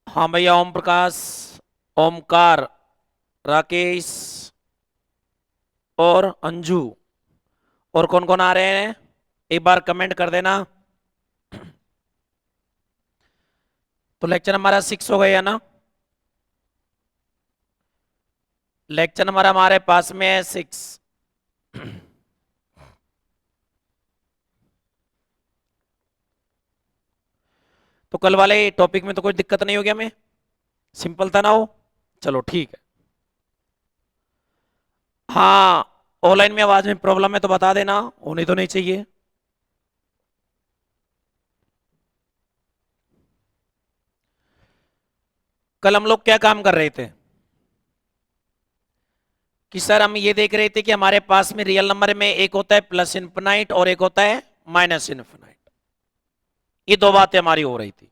हाँ भैया, ओम प्रकाश, ओमकार, राकेश और अंजू, और कौन कौन आ रहे हैं? एक बार कमेंट कर देना। तो लेक्चर हमारा 6 हो गया ना? लेक्चर हमारा हमारे पास में है 6। तो कल वाले टॉपिक में तो कोई दिक्कत नहीं होगी हमें? सिंपल था ना वो? चलो ठीक है। हाँ, ऑनलाइन में आवाज में प्रॉब्लम है तो बता देना, होनी तो नहीं चाहिए। कल हम लोग क्या काम कर रहे थे कि सर हम ये देख रहे थे कि हमारे पास में रियल नंबर में एक होता है प्लस इनफिनाइट और एक होता है माइनस इनफिनाइट। ये दो बातें हमारी हो रही थी।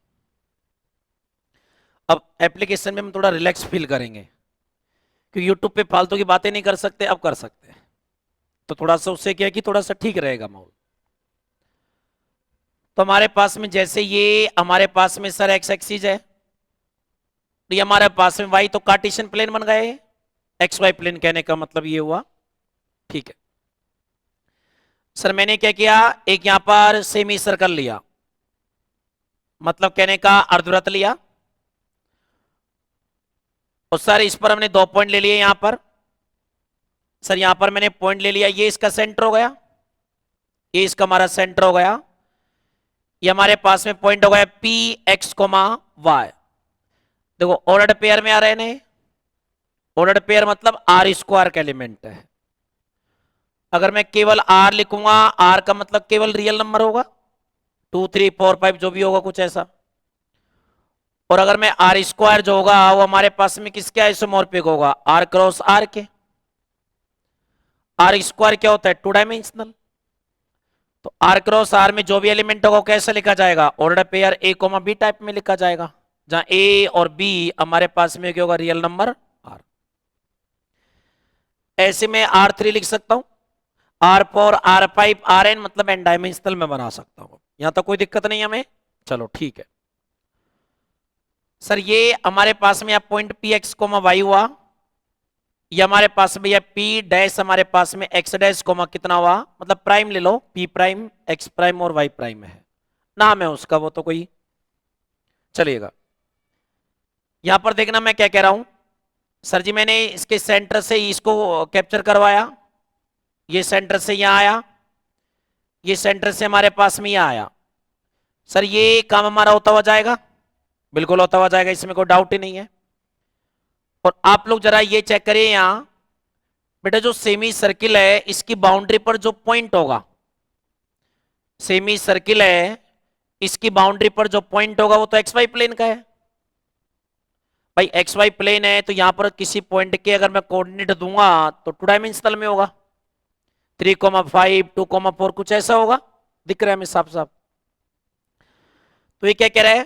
अब एप्लीकेशन में हम थोड़ा रिलैक्स फील करेंगे क्योंकि यूट्यूब पे फालतू की बातें नहीं कर सकते, अब कर सकते हैं। तो थोड़ा सा उससे क्या है कि थोड़ा सा ठीक रहेगा माहौल। तो हमारे पास में जैसे ये हमारे पास में सर एक्स एक्सिस है, तो ये हमारे पास में वाई, तो कार्टेशियन प्लेन बन गए। एक्स वाई प्लेन कहने का मतलब ये हुआ। ठीक है सर, मैंने क्या किया, एक यहां पर सेमी सर्कल लिया, मतलब कहने का अर्धवृत्त लिया। और सर इस पर हमने 2 पॉइंट ले लिए यहां पर। सर यहां पर मैंने पॉइंट ले लिया, ये इसका सेंटर हो गया, ये इसका हमारा सेंटर हो गया। ये हमारे पास में पॉइंट हो गया पी एक्स कोमा वाई। देखो ऑर्डर्ड पेयर में आ रहे हैं। ऑर्डर्ड पेयर मतलब आर स्क्वायर का एलिमेंट है। अगर मैं केवल आर लिखूंगा, आर का मतलब केवल रियल नंबर होगा, 2 3 4 5 जो भी होगा कुछ ऐसा। और अगर मैं आर स्क्वायर जो होगा वो हमारे पास में किसके आइसोमॉर्फिक होगा, आर क्रॉस आर के। आर स्क्वायर क्या होता है, 2 डायमेंशनल। तो आर क्रॉस आर में जो भी एलिमेंट होगा कैसे लिखा जाएगा, order pair A comma B type में लिखा जाएगा, जहां ए और बी हमारे पास में क्या होगा, रियल नंबर आर। ऐसे में R3 लिख सकता हूं, R4 R5 Rn, मतलब एन डायमेंशनल में बना सकता हूं। यहां तक कोई दिक्कत नहीं हमें? चलो ठीक है सर, ये हमारे पास में point P X comma Y हुआ। ये हमारे पास में पी डैश हमारे पास में एक्स डैश कोमा कितना हुआ, मतलब प्राइम ले लो, पी प्राइम एक्स प्राइम और वाई प्राइम है, नाम है उसका वो तो कोई चलिएगा। यहां पर देखना मैं क्या कह रहा हूं। सर जी मैंने इसके सेंटर से इसको कैप्चर करवाया, ये सेंटर से यहां आया, ये सेंटर से हमारे पास में यहां आया। सर ये काम हमारा होता हुआ जाएगा, बिल्कुल होता हुआ जाएगा, इसमें कोई डाउट ही नहीं है। और आप लोग जरा ये चेक करिए यहां, बेटा जो सेमी सर्किल है इसकी बाउंड्री पर जो पॉइंट होगा, सेमी सर्किल है इसकी बाउंड्री पर जो पॉइंट होगा वो तो एक्स वाई प्लेन का है। भाई एक्स वाई प्लेन है तो यहां पर किसी पॉइंट के अगर मैं कोऑर्डिनेट दूंगा तो 2 डायमेंशनल में होगा, 3,5 2,4 कुछ ऐसा होगा, दिख रहा है हमें साफ साफ। तो ये क्या कह रहा है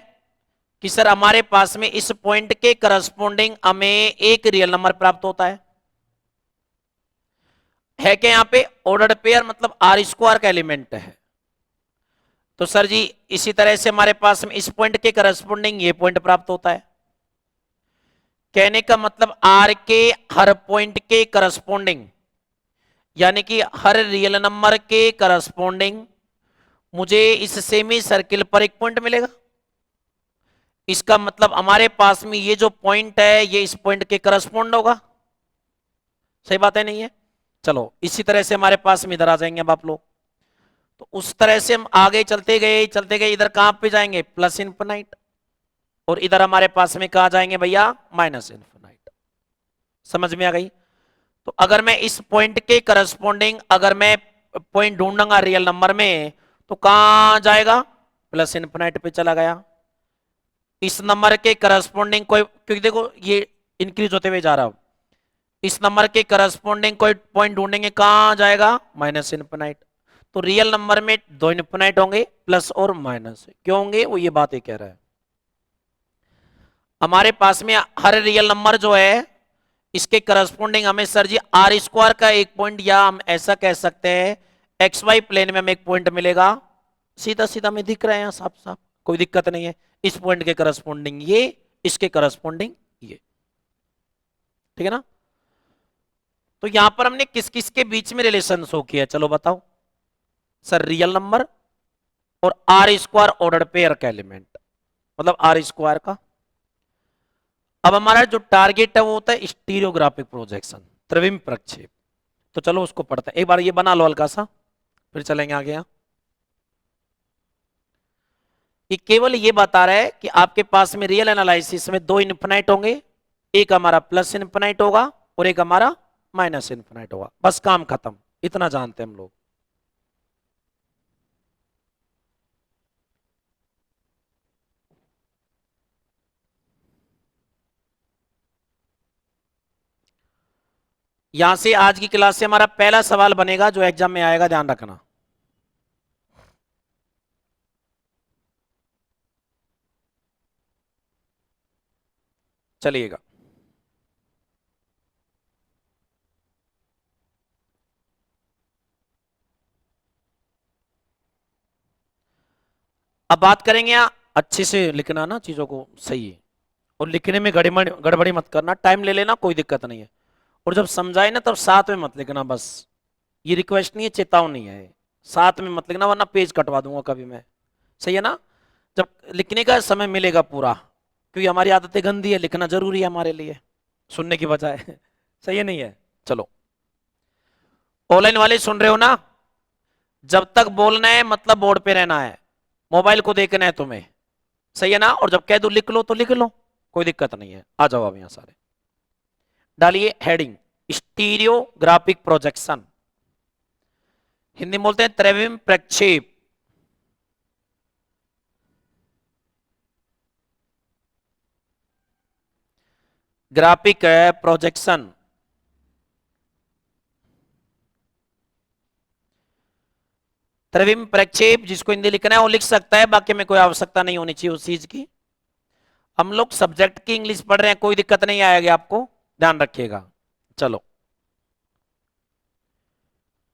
कि सर हमारे पास में इस पॉइंट के करस्पॉन्डिंग हमें एक रियल नंबर प्राप्त होता है क्या यहां पे ऑर्डर्ड पेयर, मतलब आर स्क्वायर का एलिमेंट है। तो सर जी इसी तरह से हमारे पास में इस पॉइंट के करस्पॉन्डिंग ये पॉइंट प्राप्त होता है। कहने का मतलब आर के हर पॉइंट के करस्पॉन्डिंग, यानी कि हर रियल नंबर के करस्पॉन्डिंग मुझे इस सेमी सर्किल पर एक पॉइंट मिलेगा। इसका मतलब हमारे पास में ये जो पॉइंट है ये इस पॉइंट के करस्पॉन्ड होगा। सही बात है नहीं है? चलो इसी तरह से हमारे पास में इधर आ जाएंगे अब आप लोग। तो उस तरह से हम आगे चलते गए इधर कहां पे जाएंगे, प्लस इनफिनाइट, और इधर हमारे पास में कहा जाएंगे भैया माइनस इनफिनाइट। समझ में आ गई? तो अगर मैं इस पॉइंट के करस्पॉन्डिंग अगर मैं पॉइंट ढूंढूंगा रियल नंबर में तो कहां जाएगा, प्लस इनफिनाइट पे चला गया। इस नंबर के करस्पॉन्डिंग कोई, क्योंकि देखो ये इंक्रीज होते हुए जा रहा हूं, इस नंबर के करस्पॉन्डिंग कोई पॉइंट ढूंढेंगे कहां जाएगा, माइनस इनफिनाइट। तो रियल नंबर में 2 इनफिनाइट होंगे, प्लस और माइनस क्यों होंगे, वो ये बात ही कह रहा है। हमारे पास में हर रियल नंबर जो है इसके करस्पॉन्डिंग हमें सर जी आर स्क्वायर का एक पॉइंट, या हम ऐसा कह सकते हैं एक्स वाई प्लेन में हमें एक पॉइंट मिलेगा। सीधा सीधा में दिख रहा है यहां साफ साफ, कोई दिक्कत नहीं है। इस पॉइंट के करस्पॉन्डिंग ये इसके करस्पॉन्डिंग ये, ठीक है ना। तो यहां पर हमने किस किस के बीच में रिलेशन शो किया, चलो बताओ सर। रियल नंबर और आर स्क्वायर ऑर्डर पेयर का एलिमेंट, मतलब आर स्क्वायर का। अब हमारा जो टारगेट है वो होता है स्टीरियोग्राफिक प्रोजेक्शन, त्रिविम प्रक्षेप। तो चलो उसको पढ़ते हैं, एक बार ये बना लो हल्का सा, फिर चलेंगे आगे। यहाँ ये केवल ये बता रहा है कि आपके पास में रियल एनालिसिस में दो इन्फिनाइट होंगे, एक हमारा प्लस इन्फिनाइट होगा और एक हमारा माइनस इन्फिनाइट होगा, बस काम खत्म, इतना जानते हैं हम लोग। यहां से आज की क्लास से हमारा पहला सवाल बनेगा जो एग्जाम में आएगा, ध्यान रखना। चलिएगा, अब बात करेंगे यहाँ, अच्छे से लिखना ना चीजों को सही है, और लिखने में गड़बड़ी मत करना, टाइम ले लेना, कोई दिक्कत नहीं है। और जब समझाए ना तब साथ में मत लिखना, बस ये रिक्वेस्ट नहीं है, चेतावनी है, साथ में मत लिखना वरना पेज कटवा दूंगा कभी मैं, सही है ना। जब लिखने का समय मिलेगा पूरा, क्योंकि हमारी आदतें गंदी है, लिखना जरूरी है हमारे लिए सुनने की बजाय सही है नहीं है। चलो ऑनलाइन वाले सुन रहे हो ना, जब तक बोलना है मतलब बोर्ड पे रहना है, मोबाइल को देखना है तुम्हें, सही है ना। और जब कह दो लिख लो तो लिख लो, कोई दिक्कत नहीं है। आ जाओ अब यहां सारे, डालिए हेडिंग स्टीरियोग्राफिक प्रोजेक्शन, हिंदी में बोलते हैं त्रिविम प्रक्षेप। ग्राफिक है प्रोजेक्शन, त्रिविम प्रक्षेप, जिसको हिंदी लिखना है वो लिख सकता है, बाकी में कोई आवश्यकता नहीं होनी चाहिए उस चीज की। हम लोग सब्जेक्ट की इंग्लिश पढ़ रहे हैं, कोई दिक्कत नहीं आएगी आपको, ध्यान रखिएगा। चलो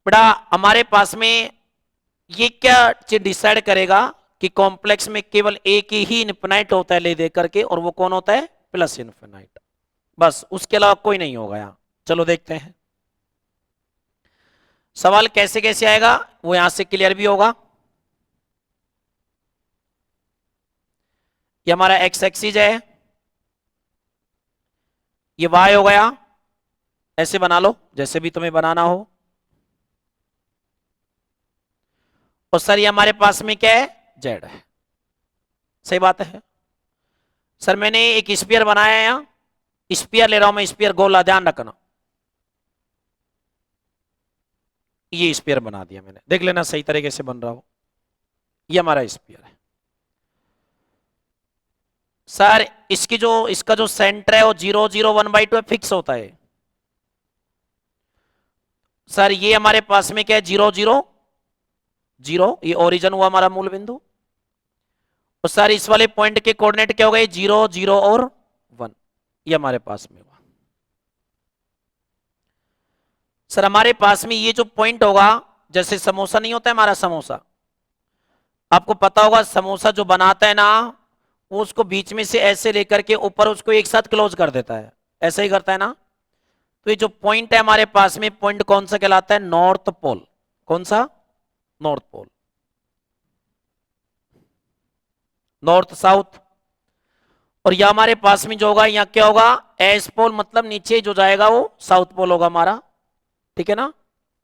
बेटा, हमारे पास में ये क्या चीज डिसाइड करेगा कि कॉम्प्लेक्स में केवल एक ही इन्फिनाइट होता है ले दे करके, और वो कौन होता है, प्लस इन्फिनाइट, बस उसके अलावा कोई नहीं होगा यहाँ। चलो देखते हैं सवाल कैसे कैसे आएगा, वो यहां से क्लियर भी होगा। ये हमारा एक्स एक्सिस है, ये वाई हो गया, ऐसे बना लो जैसे भी तुम्हें बनाना हो। और सर ये हमारे पास में क्या है, जेड है, सही बात है। सर मैंने एक स्पीयर बनाया है, यहाँ स्पीयर ले रहा हूं मैं, स्पीयर गोला, ध्यान रखना, ये स्पीयर बना दिया मैंने, देख लेना सही तरीके से बन रहा हो। ये हमारा स्पीयर है। सर इसका जो सेंटर है वो 0, 0, 1/2 फिक्स होता है। सर ये हमारे पास में क्या है, 0, 0, 0, ये ओरिजिन हुआ हमारा मूल बिंदु। और सर इस वाले पॉइंट के कोऑर्डिनेट क्या हो गए, 0, 0 और 1, ये हमारे पास में हुआ। सर हमारे पास में ये जो पॉइंट होगा, जैसे समोसा नहीं होता है हमारा समोसा, आपको पता होगा समोसा जो बनाता है ना, वो उसको बीच में से ऐसे लेकर के ऊपर उसको एक साथ क्लोज कर देता है, ऐसा ही करता है ना। तो ये जो पॉइंट है हमारे पास में, पॉइंट कौन सा कहलाता है, नॉर्थ पोल। कौन सा, नॉर्थ पोल, नॉर्थ साउथ। और यह हमारे पास में जो होगा, यहाँ क्या होगा, एस पोल, मतलब नीचे जो जाएगा वो साउथ पोल होगा हमारा, ठीक है ना।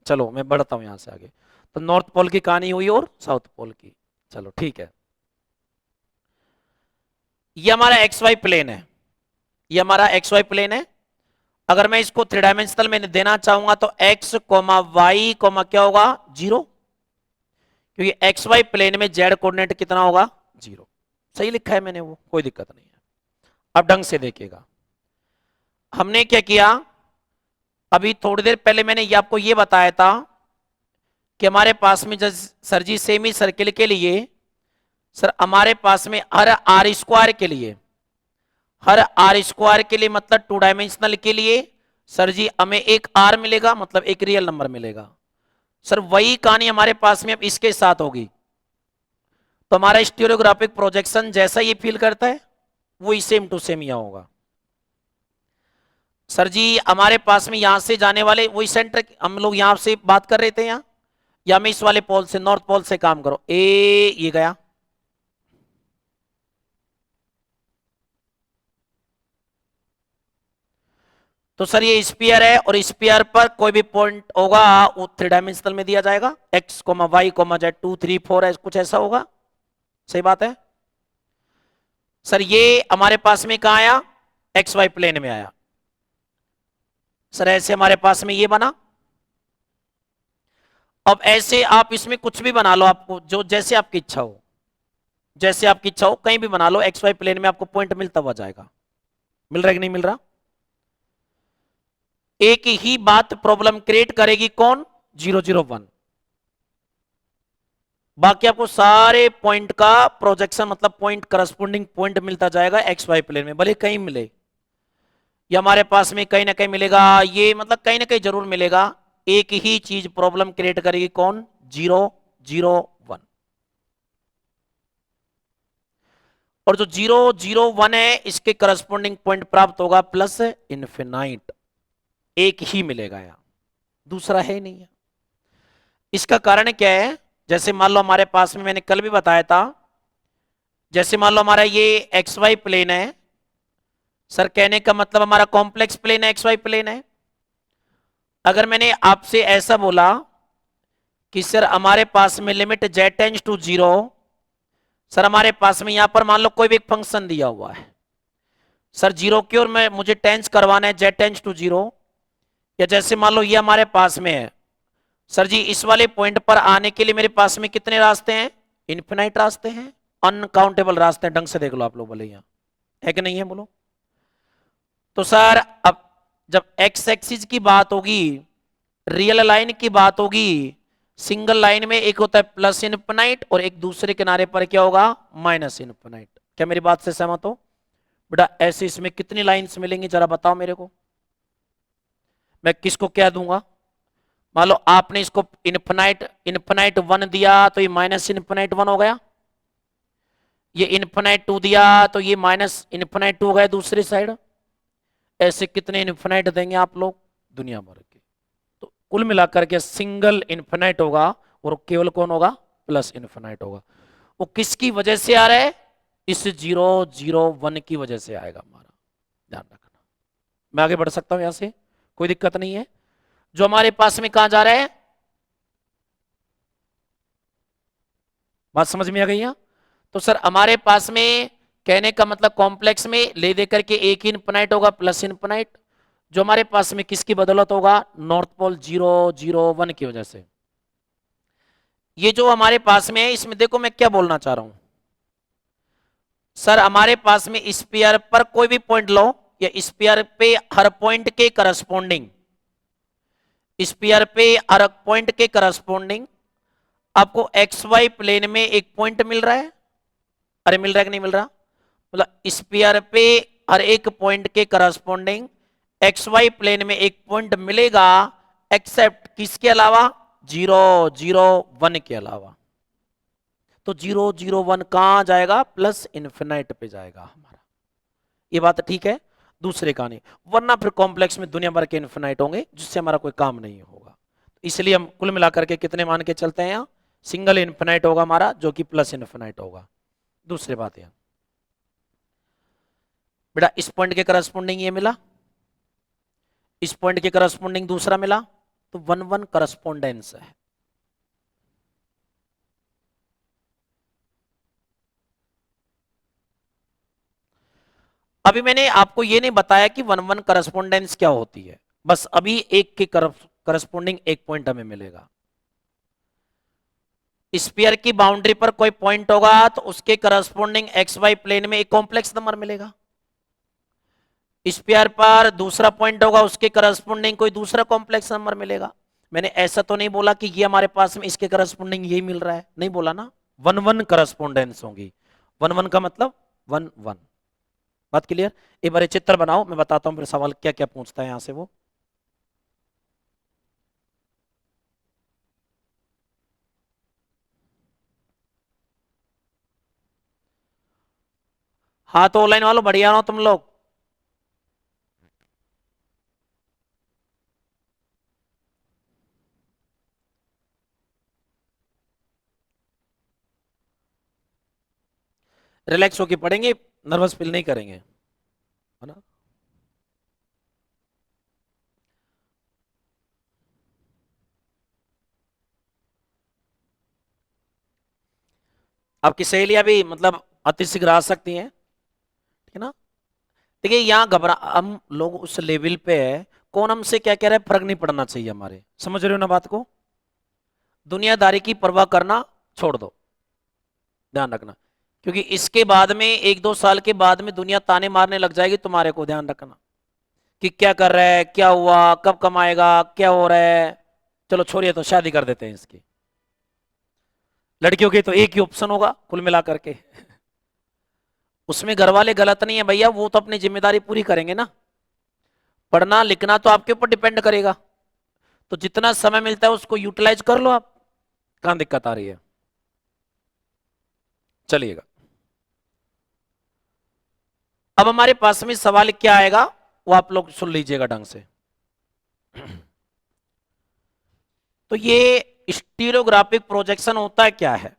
चलो मैं बढ़ता हूं यहां से आगे, तो नॉर्थ पोल की कहानी हुई और साउथ पोल की, चलो ठीक है। ये हमारा एक्स वाई प्लेन है, ये हमारा एक्स वाई प्लेन है। अगर मैं इसको 3 डायमेंशनल में देना चाहूंगा तो एक्स कोमा वाई कोमा क्या होगा, 0, क्योंकि एक्स वाई प्लेन में जेड कोऑर्डिनेट कितना होगा, 0। सही लिखा है मैंने, वो कोई दिक्कत नहीं है। अब ढंग से देखिएगा, हमने क्या किया, अभी थोड़ी देर पहले मैंने ये आपको ये बताया था कि हमारे पास में सर जी सेमी सर्किल के लिए, सर हमारे पास में हर आर स्क्वायर के लिए, हर आर स्क्वायर के लिए मतलब 2 डायमेंशनल के लिए, सर जी हमें एक आर मिलेगा, मतलब एक रियल नंबर मिलेगा। सर वही कहानी हमारे पास में अब इसके साथ होगी। तो हमारा स्टीरियोग्राफिक प्रोजेक्शन जैसा ये फील करता है, वही सेम टू सेम यहां होगा। सर जी हमारे पास में यहां से जाने वाले वही सेंटर, हम लोग यहां से बात कर रहे थे यहां, या मैं इस वाले पोल से, नॉर्थ पोल से काम करो, ए ये गया, तो सर ये स्पीयर है और स्पीयर पर कोई भी पॉइंट होगा वो थ्री डायमेंशनल में दिया जाएगा, X comma Y comma Z 2 3 4 कुछ ऐसा होगा, सही बात है। सर ये हमारे पास में कहा आया, एक्स वाई प्लेन में आया। सर ऐसे हमारे पास में ये बना। अब ऐसे आप इसमें कुछ भी बना लो, आपको जो जैसे आपकी इच्छा हो, जैसे आपकी इच्छा हो कहीं भी बना लो, एक्स वाई प्लेन में आपको पॉइंट मिलता हुआ जाएगा। मिल रहा है कि नहीं मिल रहा? एक ही बात प्रॉब्लम क्रिएट करेगी कौन? 0 0 1। बाकी आपको सारे पॉइंट का प्रोजेक्शन मतलब पॉइंट करस्पोंडिंग पॉइंट मिलता जाएगा एक्स वाई प्लेन में, भले कहीं मिले, ये हमारे पास में कहीं ना कहीं मिलेगा, ये मतलब कहीं ना कहीं जरूर मिलेगा। एक ही चीज प्रॉब्लम क्रिएट करेगी कौन? 0 0 1। और जो 0 0 1 है इसके करस्पोंडिंग पॉइंट प्राप्त होगा प्लस इन्फिनाइट, एक ही मिलेगा यहां, दूसरा है नहीं है। इसका कारण क्या है? जैसे मान लो हमारे पास में, मैंने कल भी बताया था, जैसे मान लो हमारा ये एक्स वाई प्लेन है, सर कहने का मतलब हमारा कॉम्प्लेक्स प्लेन है, एक्स वाई प्लेन है। अगर मैंने आपसे ऐसा बोला कि सर हमारे पास में limit Z tends to 0, sir हमारे पास में यहां पर मान लो कोई भी एक फंक्शन दिया हुआ है, सर 0 की और मैं मुझे टेंस करवाना है जेड टेंस टू 0, या जैसे मान लो ये हमारे पास में है, सर जी इस वाले पॉइंट पर आने के लिए मेरे पास में कितने रास्ते हैं? इन्फिनाइट रास्ते हैं, अनकाउंटेबल रास्ते हैं, ढंग से देख लो आप लोग, बोले यहां है कि नहीं है, बोलो। तो सर अब जब एक्स एक्सिस की बात होगी, रियल लाइन की बात होगी, सिंगल लाइन में एक होता है प्लस इनफिनाइट और एक दूसरे किनारे पर क्या होगा? Minus infinite. क्या मेरी बात से सहमत हो? बेटा ऐसे इसमें कितनी लाइंस मिलेंगी जरा बताओ मेरे को, मैं किसको क्या दूंगा? मान लो आपने इसको इनफिनाइट इनफिनाइट 1 दिया तो ये माइनस इनफिनाइट 1 हो गया, ये इनफिनाइट 2 दिया तो ये माइनस इनफिनाइट 2 हो गया दूसरी साइड। ऐसे कितने इनफिनाइट देंगे आप लोग? दुनिया भर के। तो कुल मिलाकर के सिंगल इन्फिनाइट होगा और केवल कौन होगा? प्लस इन्फिनाइट होगा। वो किसकी वजह से आ रहा है? इस 0 0 1 की वजह से आएगा हमारा, ध्यान रखना। मैं आगे बढ़ सकता हूं यहां से, कोई दिक्कत नहीं है। जो हमारे पास में कहां जा रहा है, बात समझ में आ गई यहां? तो सर हमारे पास में कहने का मतलब कॉम्प्लेक्स में ले देकर के एक ही इन्फिनाइट होगा प्लस इन्फिनाइट, जो हमारे पास में किसकी बदौलत होगा? नॉर्थ पोल 0 0 1 की वजह से। ये जो हमारे पास में है इसमें देखो मैं क्या बोलना चाह रहा हूं, सर हमारे पास में स्पीयर पर कोई भी पॉइंट लो, या स्पीयर पे हर पॉइंट के करस्पोंडिंग, स्पीयर पे हर पॉइंट के करस्पोंडिंग आपको एक्स वाई प्लेन में एक पॉइंट मिल रहा है। अरे मिल रहा है कि नहीं मिल रहा? मतलब स्पीयर पे हर एक पॉइंट के करस्पोंडिंग एक्स वाई प्लेन में एक पॉइंट मिलेगा, एक्सेप्ट किसके अलावा? 0 0 1 के अलावा। तो 0 0 1 कहां जाएगा? प्लस इन्फिनाइट पे जाएगा हमारा, ये बात ठीक है। दूसरे का नहीं, वरना फिर कॉम्प्लेक्स में दुनिया भर के इन्फिनाइट होंगे जिससे हमारा कोई काम नहीं होगा। इसलिए हम कुल मिलाकर के कितने मान के चलते हैं? यहाँ सिंगल इन्फिनाइट होगा हमारा, जो कि प्लस इन्फिनाइट होगा। दूसरी बात यहां बेटा, इस पॉइंट के करस्पोंडिंग ये मिला, इस पॉइंट के करस्पोंडिंग दूसरा मिला, तो 1 1 करस्पोंडेंस है। अभी मैंने आपको ये नहीं बताया कि 1 1 करस्पोंडेंस क्या होती है, बस अभी एक के करस्पोंडिंग एक पॉइंट हमें मिलेगा। स्फीयर की बाउंड्री पर कोई पॉइंट होगा तो उसके करस्पोंडिंग एक्स वाई प्लेन में एक कॉम्प्लेक्स नंबर मिलेगा। स्फीयर पर दूसरा पॉइंट होगा, उसके करस्पोंडिंग कोई दूसरा कॉम्प्लेक्स नंबर मिलेगा। मैंने ऐसा तो नहीं बोला कि ये हमारे पास में इसके करस्पोंडिंग यही मिल रहा है, नहीं बोला ना। 1 1 करस्पोंडेंस होंगी, 1 1 का मतलब 1 1। बात क्लियर? एक बार चित्र बनाओ, मैं बताता हूं फिर सवाल क्या क्या पूछता है यहां से वो। हाँ तो ऑनलाइन वालों बढ़िया हो तुम लोग। रिलैक्स होके पढ़ेंगे, नर्वस फील नहीं करेंगे, है ना। आपकी सहेलियां भी मतलब अति शीघ्र आ सकती हैं, ठीक है ना। देखिए यहाँ घबरा, हम लोग उस लेवल पे है, कौन हमसे क्या कह रहा है फर्क नहीं पड़ना चाहिए हमारे, समझ रहे हो ना बात को। दुनियादारी की परवाह करना छोड़ दो, ध्यान रखना। क्योंकि इसके बाद में 1-2 साल के बाद में दुनिया ताने मारने लग जाएगी तुम्हारे को, ध्यान रखना कि क्या कर रहा है, क्या हुआ, कब कमाएगा, क्या हो रहा है। चलो छोड़िए, तो शादी कर देते हैं इसकी। लड़कियों के तो एक ही ऑप्शन होगा कुल मिला करके। उसमें घर वाले गलत नहीं है भैया, वो तो अपनी जिम्मेदारी पूरी करेंगे ना। पढ़ना लिखना तो आपके ऊपर डिपेंड करेगा, तो जितना समय मिलता है उसको यूटिलाइज कर लो आप। कहां दिक्कत आ रही है, चलिएगा। अब हमारे पास में सवाल क्या आएगा वो आप लोग सुन लीजिएगा ढंग से। तो ये स्टीरियोग्राफिक प्रोजेक्शन होता है क्या है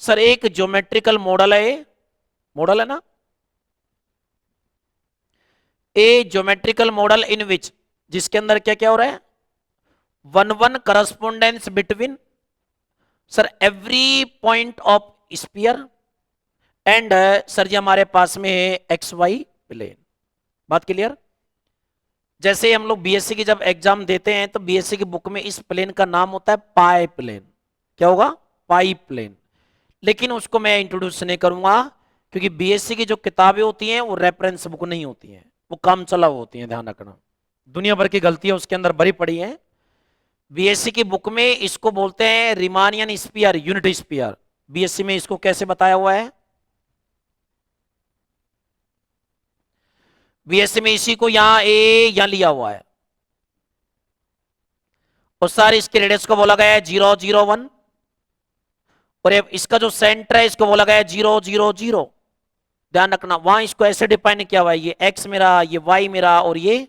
सर? एक ज्योमेट्रिकल मॉडल है, मॉडल है ना, ए ज्योमेट्रिकल मॉडल इन विच, जिसके अंदर क्या क्या हो रहा है, one one correspondence between sir every point of sphere and sir ji हमारे पास में है एक्स वाई प्लेन। बात क्लियर। जैसे हम लोग बीएससी की जब एग्जाम देते हैं तो बीएससी की बुक में इस प्लेन का नाम होता है पाई प्लेन। क्या होगा? पाई प्लेन। लेकिन उसको मैं इंट्रोड्यूस नहीं करूंगा, क्योंकि बीएससी की जो किताबें होती हैं वो रेफरेंस बुक नहीं होती हैं, वो काम चलाओ होती हैं, ध्यान रखना। दुनिया भर की गलतियां उसके अंदर भरी पड़ी हैं। बीएससी की बुक में इसको बोलते हैं Riemannian sphere, unit sphere. BSc में इसको कैसे बताया हुआ है? बीएससी में इसी को यहां ए यहां लिया हुआ है, और सारे इसके रेडियस को बोला गया है 0, 0, 1, और इसका जो सेंटर है इसको बोला गया है 0, 0, 0। ध्यान रखना, वहां इसको ऐसे डिफाइन किया हुआ है, ये एक्स मेरा, ये वाई मेरा, और ये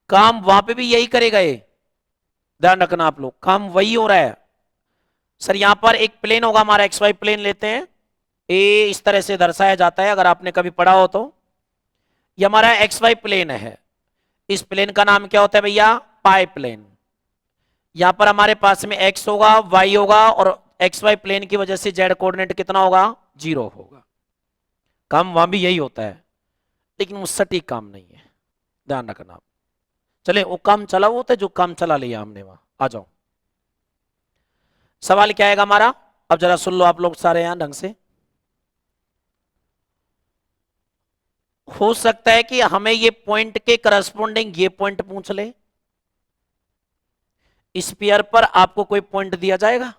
काम वहां पे भी यही करेगा ये। ध्यान रखना आप लोग, काम वही हो रहा है। सर यहां पर एक प्लेन होगा हमारा, एक्स वाई प्लेन लेते हैं, ए इस तरह से दर्शाया जाता है, अगर आपने कभी पढ़ा हो तो। ये हमारा एक्स वाई प्लेन है, इस प्लेन का नाम क्या होता है भैया? पाई प्लेन। यहां पर हमारे पास में एक्स होगा, वाई होगा, और एक्स वाई प्लेन की वजह से जेड कोऑर्डिनेट कितना होगा? 0 होगा। काम वहां भी यही होता है, लेकिन वो सटीक काम नहीं है, ध्यान रखना आप। चले, वो काम चला होता है जो काम चला लिया हमने वहां। आ जाओ, सवाल क्या आएगा हमारा, अब जरा सुन लो आप लोग सारे यहां ढंग से। हो सकता है कि हमें ये पॉइंट के करस्पॉन्डिंग ये पॉइंट पूछ ले। स्पीयर पर आपको कोई पॉइंट दिया जाएगा,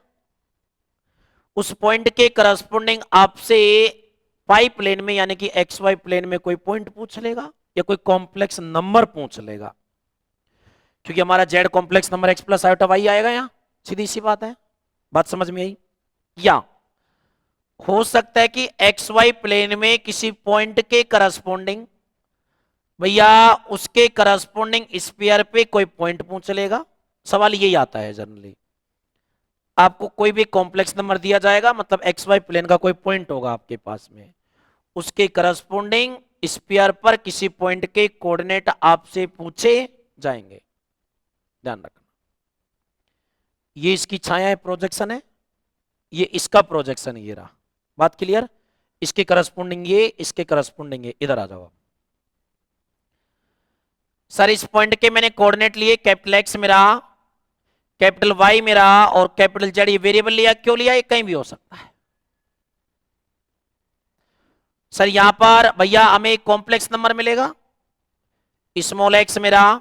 उस पॉइंट के करस्पॉन्डिंग आपसे पाई प्लेन में यानी कि एक्स वाई प्लेन में कोई पॉइंट पूछ लेगा, या कोई कॉम्प्लेक्स नंबर पूछ लेगा, क्योंकि हमारा Z complex number X plus iota Y आएगा यहां, सीधी सी बात है। बात समझ में आई? या हो सकता है कि एक्स वाई प्लेन में किसी पॉइंट के करस्पॉन्डिंग भैया उसके करस्पॉन्डिंग स्फीयर पे कोई पॉइंट पूछ लेगा। सवाल यही आता है जनरली, आपको कोई भी कॉम्प्लेक्स नंबर दिया जाएगा, मतलब एक्स वाई प्लेन का कोई पॉइंट होगा आपके पास में, उसके करस्पॉन्डिंग स्फीयर पर किसी पॉइंट के कोऑर्डिनेट आपसे पूछे जाएंगे, ध्यान रखना। ये इसकी छाया है, प्रोजेक्शन है, ये इसका प्रोजेक्शन ये रहा। बात क्लियर? इसके करस्पॉन्डिंग ये, इसके करस्पॉन्डिंग ये। इधर आ जाओ आप। सर इस पॉइंट के मैंने कोऑर्डिनेट लिए, कैपिटल एक्स मेरा, कैपिटल वाई मेरा, और कैपिटल जेड। ये वेरिएबल लिया, क्यों लिया? ये कहीं भी हो सकता है। सर यहां पर भैया हमें एक कॉम्प्लेक्स नंबर मिलेगा, स्मॉल एक्स मेरा,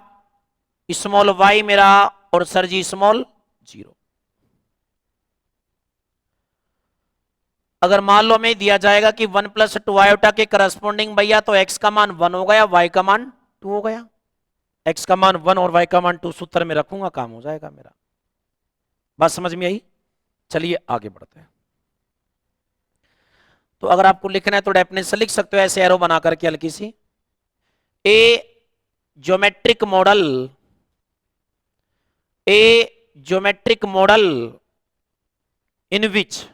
स्मॉल वाई मेरा, और सर जी स्मॉल 0। अगर मान लो हमें दिया जाएगा कि 1+2 आयोटा के करस्पॉन्डिंग भैया, तो एक्स का मान 1 हो गया, वाई का मान 2 हो गया। एक्स का मान 1 और वाई का मान 2 सूत्र में रखूंगा, काम हो जाएगा मेरा। बात समझ में आई? चलिए आगे बढ़ते हैं। तो अगर आपको लिखना है तो डेफिनेशन लिख सकते हो ऐसे एरो बना करके हल्की सी। A geometric model, a geometric model in which,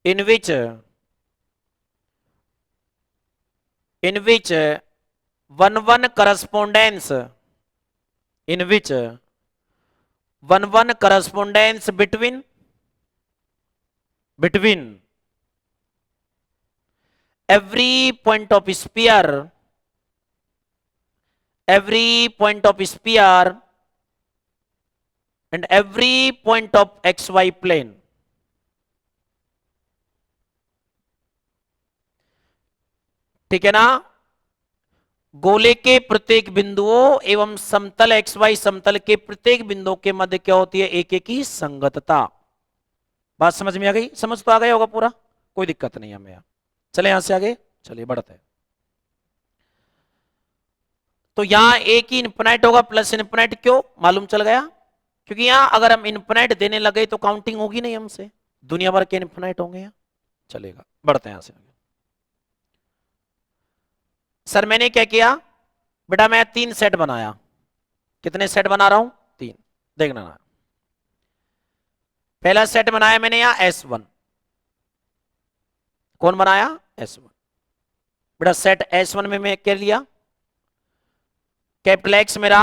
in which one correspondence, in which one correspondence between every point of sphere, every point of sphere and every point of xy plane, ठीक है ना, गोले के प्रत्येक बिंदुओं एवं समतल xy समतल के प्रत्येक बिंदुओं के मध्य क्या होती है, एक एक की संगतता। बात समझ में आ गई? समझ तो आ गया होगा पूरा, कोई दिक्कत नहीं हमें। चले यहां से आगे, चलिए बढ़ते हैं। तो यहां एक ही इन्फिनाइट होगा प्लस इन्फिनाइट, क्यों मालूम चल गया? क्योंकि यहां अगर हम इन्फिनाइट देने लगे तो काउंटिंग होगी नहीं हमसे, दुनिया भर के इन्फिनाइट होंगे यहां। चलेगा, बढ़ते हैं यहां से आगे। सर मैंने क्या किया बेटा, मैं 3 सेट बनाया। कितने सेट बना रहा हूं? 3। देखना ना, पहला सेट बनाया मैंने यहां S1। कौन बनाया? S1। बेटा सेट S1 में मैं क्या लिया, कैपिटल X मेरा,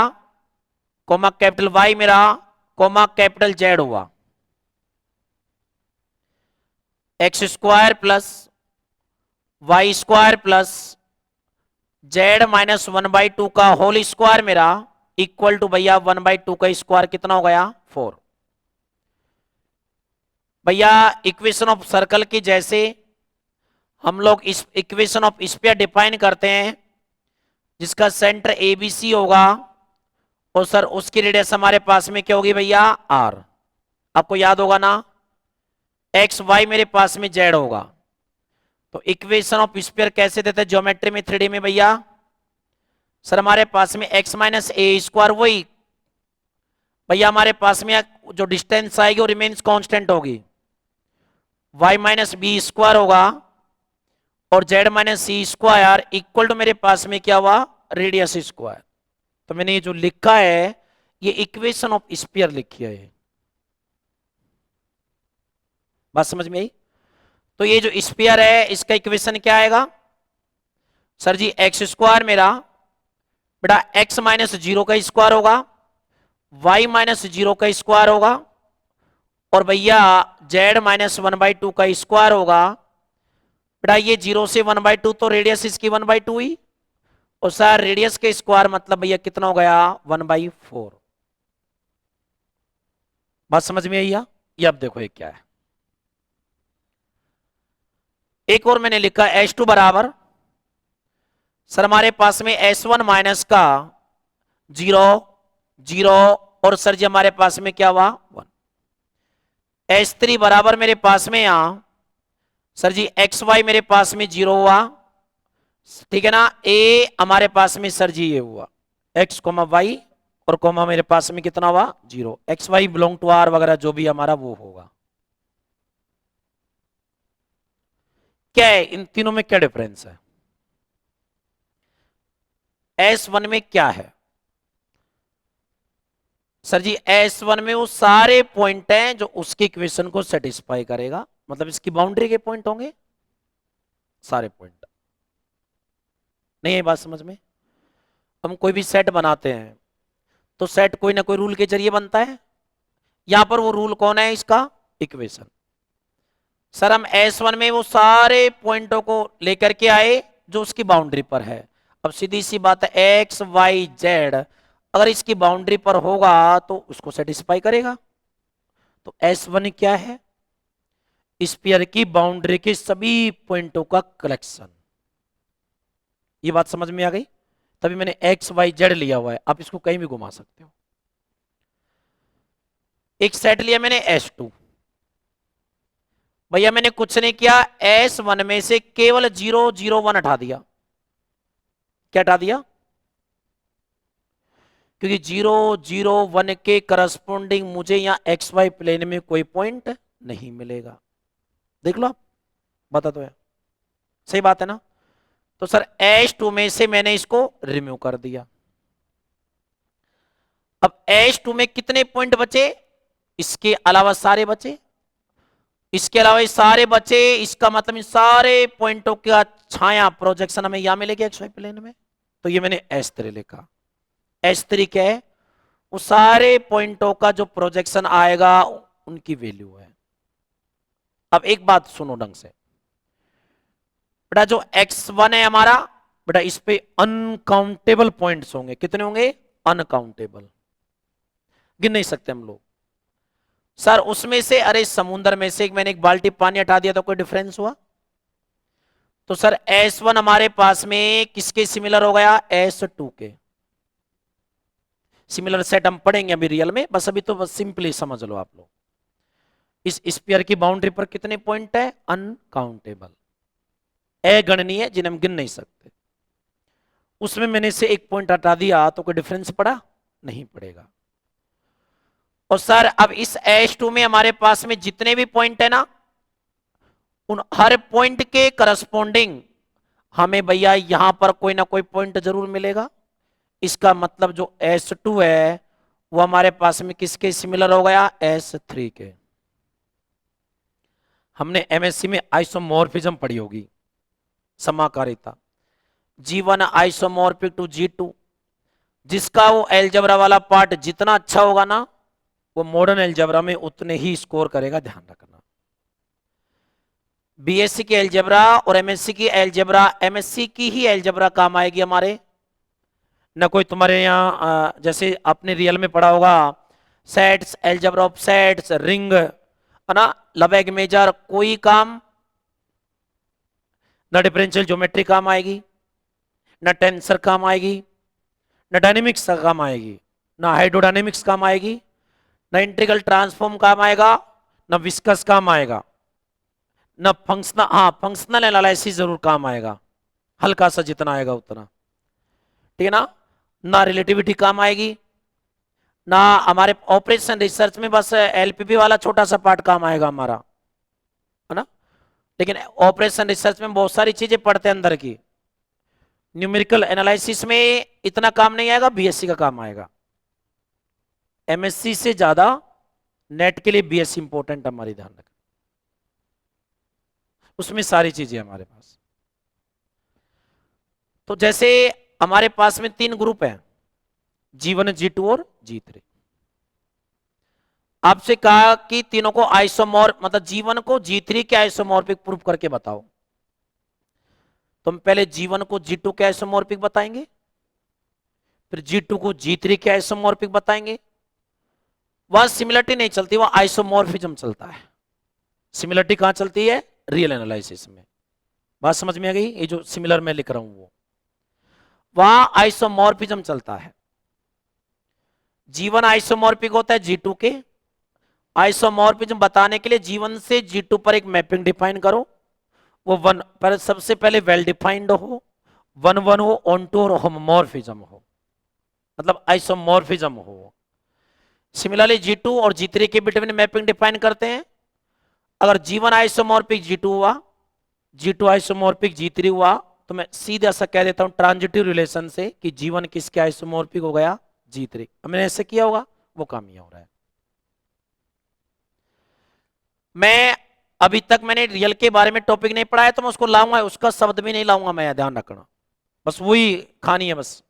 कोमा कैपिटल Y मेरा, कोमा कैपिटल Z हुआ, X square plus Y square plus Z minus 1/2 का होल स्क्वायर मेरा इक्वल टू भैया 1/2 का स्क्वायर कितना हो गया? 4। भैया इक्वेशन ऑफ सर्कल की जैसे हम लोग इस इक्वेशन ऑफ स्फीयर डिफाइन करते हैं, जिसका सेंटर ABC होगा और सर उसकी रेडियस हमारे पास में क्या होगी भैया? R। आपको याद होगा ना, एक्स वाई मेरे पास में जेड होगा। तो इक्वेशन ऑफ स्फीयर कैसे देते हैं ज्योमेट्री में 3D में भैया? सर हमारे पास में x माइनस ए स्क्वायर, वही भैया हमारे पास में जो डिस्टेंस आएगी वो रिमेन्स कांस्टेंट होगी, y माइनस बी स्क्वायर होगा और z minus C square equal to मेरे पास में क्या हुआ? Radius square. तो मैंने ये जो लिखा है ये इक्वेशन ऑफ स्फीयर लिखी है। बात समझ में आई? तो ये जो स्फीयर है इसका इक्वेशन क्या आएगा सर जी? एक्स स्क्वायर मेरा बेटा एक्स माइनस 0 का स्क्वायर होगा, वाई माइनस 0 का स्क्वायर होगा और भैया जेड माइनस 1/2 का स्क्वायर होगा। बेटा ये 0 से 1/2 तो रेडियस इसकी 1/2 ही, और सर रेडियस के स्क्वायर मतलब भैया कितना हो गया? 1/4। बात समझ में आई? ये अब देखो ये क्या है। एक और मैंने लिखा H2 बराबर, सर हमारे पास में S1 माइनस का 0 0 और सर जी हमारे पास में क्या हुआ? 1। S3 बराबर मेरे पास में यहां सर जी XY मेरे पास में 0 हुआ, ठीक है ना। A हमारे पास में सर जी ये हुआ x, y और कोमा मेरे पास में कितना हुआ? 0। XY बिलोंग टू R वगैरह जो भी हमारा वो होगा। क्या है इन तीनों में क्या डिफरेंस है? S1 में क्या है सर जी? S1 में वो सारे पॉइंट हैं जो उसकी इक्वेशन को सेटिस्फाई करेगा, मतलब इसकी बाउंड्री के पॉइंट होंगे सारे पॉइंट। नहीं है बात समझ में? हम कोई भी सेट बनाते हैं तो सेट कोई ना कोई रूल के जरिए बनता है। यहां पर वो रूल कौन है? इसका इक्वेशन। सर हम S1 में वो सारे पॉइंटों को लेकर के आए जो उसकी बाउंड्री पर है। अब सीधी सी बात है, एक्स वाई जेड अगर इसकी बाउंड्री पर होगा तो उसको सेटिस्फाई करेगा। तो S1 क्या है? स्फीयर की बाउंड्री के सभी पॉइंटों का कलेक्शन। ये बात समझ में आ गई? तभी मैंने एक्स वाई जेड लिया हुआ है, आप इसको कहीं भी घुमा सकते हो। एक सेट लिया मैंने S2, भैया मैंने कुछ नहीं किया, S1 में से केवल 0 0 1 हटा दिया। क्या हटा दिया? क्योंकि 0 0 1 के करस्पॉन्डिंग मुझे यहां XY प्लेन में कोई पॉइंट नहीं मिलेगा। देख लो आप, बता दो यार, सही बात है ना। तो सर H2 में से मैंने इसको रिमूव कर दिया। अब H2 में कितने पॉइंट बचे, इसके अलावा सारे बचे, इसके अलावा ये सारे बचे, इसका मतलब इन सारे पॉइंटों का छाया प्रोजेक्शन हमें यहां मिलेगी XY प्लेन में। तो ये मैंने S3 लिखा। S3 क्या है, वो सारे पॉइंटों का जो प्रोजेक्शन आएगा उनकी वैल्यू है। अब एक बात सुनो ढंग से बेटा, जो x1 है हमारा बेटा, इस पे अनकाउंटेबल पॉइंट्स होंगे। कितने होंगे, अनकाउंटेबल, गिन नहीं सकते हम लोग। सर उसमें से, अरे समुद्र में से मैंने एक बाल्टी पानी हटा दिया तो कोई डिफरेंस हुआ। तो सर S1 हमारे पास में किसके सिमिलर हो गया, S2 के। सिमिलर सेट हम पढ़ेंगे अभी रियल में, बस अभी तो बस सिंपली समझ लो आप लोग। इस स्फीयर की बाउंड्री पर कितने पॉइंट है, अनकाउंटेबल, अगणनीय, जिन्हें हम गिन नहीं सकते। उसमें मैंने से एक पॉइंट हटा दिया तो कोई डिफरेंस पड़ा, नहीं पड़ेगा। और सर अब इस H2 में हमारे पास में जितने भी पॉइंट है ना, उन हर पॉइंट के करस्पॉन्डिंग हमें भैया यहां पर कोई ना कोई पॉइंट जरूर मिलेगा। इसका मतलब जो S2 है वो हमारे पास में किसके सिमिलर हो गया, S3 के। हमने MSc में आइसोमॉर्फिज्म पढ़ी होगी, समाकारिता। G1 आइसोमॉर्फिक टू G2, जिसका वो एलजेब्रा वाला पार्ट जितना अच्छा होगा ना, वो मॉडर्न एलजेब्रा में उतने ही स्कोर करेगा, ध्यान रखना। बीएससी की एलजेब्रा और एमएससी की एलजेब्रा, एमएससी की ही एलजेब्रा काम आएगी हमारे, ना कोई तुम्हारे यहाँ जैसे आपने रियल में पढ़ा होगा sets, algebra of sets, ring, है ना, लबैग मेजर, कोई काम ना डिफरेंशियल ज्योमेट्री काम आएगी, ना टेंसर काम आएगी, ना डायनेमिक्स काम आएगी, ना हाइड्रोडायनेमिक्स काम आएगी, ना इंटीग्रल ट्रांसफॉर्म काम आएगा, ना विस्कस काम आएगा, ना फंक्शनल, हाँ फंक्शनल एनालिसिस जरूर काम आएगा, हल्का सा जितना आएगा उतना, ठीक है ना। ना रिलेटिविटी काम आएगी, ना हमारे ऑपरेशन रिसर्च में बस एलपीपी वाला छोटा सा पार्ट काम आएगा हमारा, है ना। लेकिन ऑपरेशन रिसर्च में बहुत सारी चीजें पढ़ते हैं अंदर की। न्यूमेरिकल एनालिसिस में इतना काम नहीं आएगा, बीएससी का काम आएगा। एमएससी से ज्यादा नेट के लिए बीएससी इंपॉर्टेंट, हमारी ध्यान रखना, उसमें सारी चीजें हमारे पास। तो जैसे हमारे पास में 3 ग्रुप हैं, G1, G2 और G3। आपसे कहा कि तीनों को आइसोमॉर्फ, मतलब G1 को G3 के आइसोमॉर्फिक प्रूफ करके बताओ। तो हम पहले G1 को G2 के आइसोमॉर्फिक बताएंगे, फिर G2 को G3 के आइसोमॉर्फिक बताएंगे। वहां सिमिलरिटी नहीं चलती, वहां आइसोमॉर्फिज्म चलता है। सिमिलरिटी कहां चलती है, रियल एनालिसिस में। बात समझ में आ गई, ये जो सिमिलर मैं लिख रहा हूं वो, वहां आइसोमॉर्फिज्म चलता है। G1 आइसोमॉर्फिक होता है G2 के। आइसोमॉर्फिज्म बताने के लिए G1 से G2 पर एक मैपिंग डिफाइन करो, वो वन पर सबसे पहले वेल डिफाइंड हो, वन वन हो, ऑन टू और होमोमॉर्फिज्म हो, मतलब आइसोमॉर्फिज्म हो। सिमिलरली G2 और G3 के बिटवीन मैपिंग डिफाइन करते हैं। अगर G1 आइसोमॉर्फिक G2 हुआ, G2 आइसोमॉर्फिक G3 हुआ, तो मैं सीधा सा कह देता हूं ट्रांजिटिव रिलेशन से कि G1 किसके आइसोमॉर्फिक हो गया, G3। मैंने ऐसे किया होगा, वो काम यहां हो रहा है। मैं अभी तक मैंने रियल के बारे में टॉपिक नहीं पढ़ा है, तो मैं उसको लाऊंगा, उसका शब्द भी नहीं लाऊंगा मैं, ध्यान रखना, बस वही खानी है बस।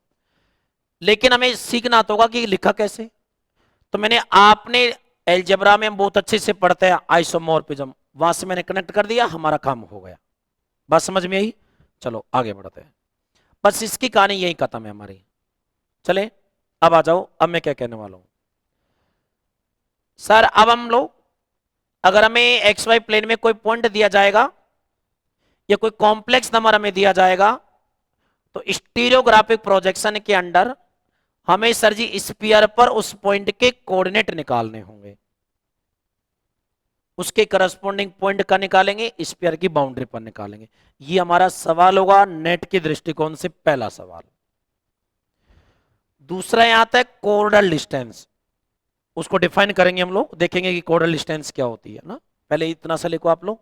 लेकिन हमें सीखना तो होगा कि लिखा कैसे। तो मैंने, आपने एलजेब्रा में हम बहुत अच्छे से पढ़ते हैं आइसोमॉर्फिज्म, वहां से मैंने कनेक्ट कर दिया, हमारा काम हो गया। बात समझ में आई, चलो आगे बढ़ते हैं। बस इसकी कहानी यही खत्म है हमारी। चले अब आ जाओ, अब मैं क्या कहने वाला हूं। सर अब हम लोग, अगर हमें एक्स वाई प्लेन में कोई पॉइंट दिया जाएगा या कोई कॉम्प्लेक्स नंबर हमें दिया जाएगा, तो स्टीरियोग्राफिक प्रोजेक्शन के अंडर हमें सर जी स्फीयर पर उस पॉइंट के कोऑर्डिनेट निकालने होंगे। उसके करस्पॉन्डिंग पॉइंट का निकालेंगे, स्फीयर की बाउंड्री पर निकालेंगे। ये हमारा सवाल होगा नेट के दृष्टिकोण से, पहला सवाल। दूसरा यहां आता है कोऑर्डिनल डिस्टेंस, उसको डिफाइन करेंगे हम लोग, देखेंगे कि कोऑर्डिनल डिस्टेंस क्या होती है ना। पहले इतना सा लिखो आप लोग,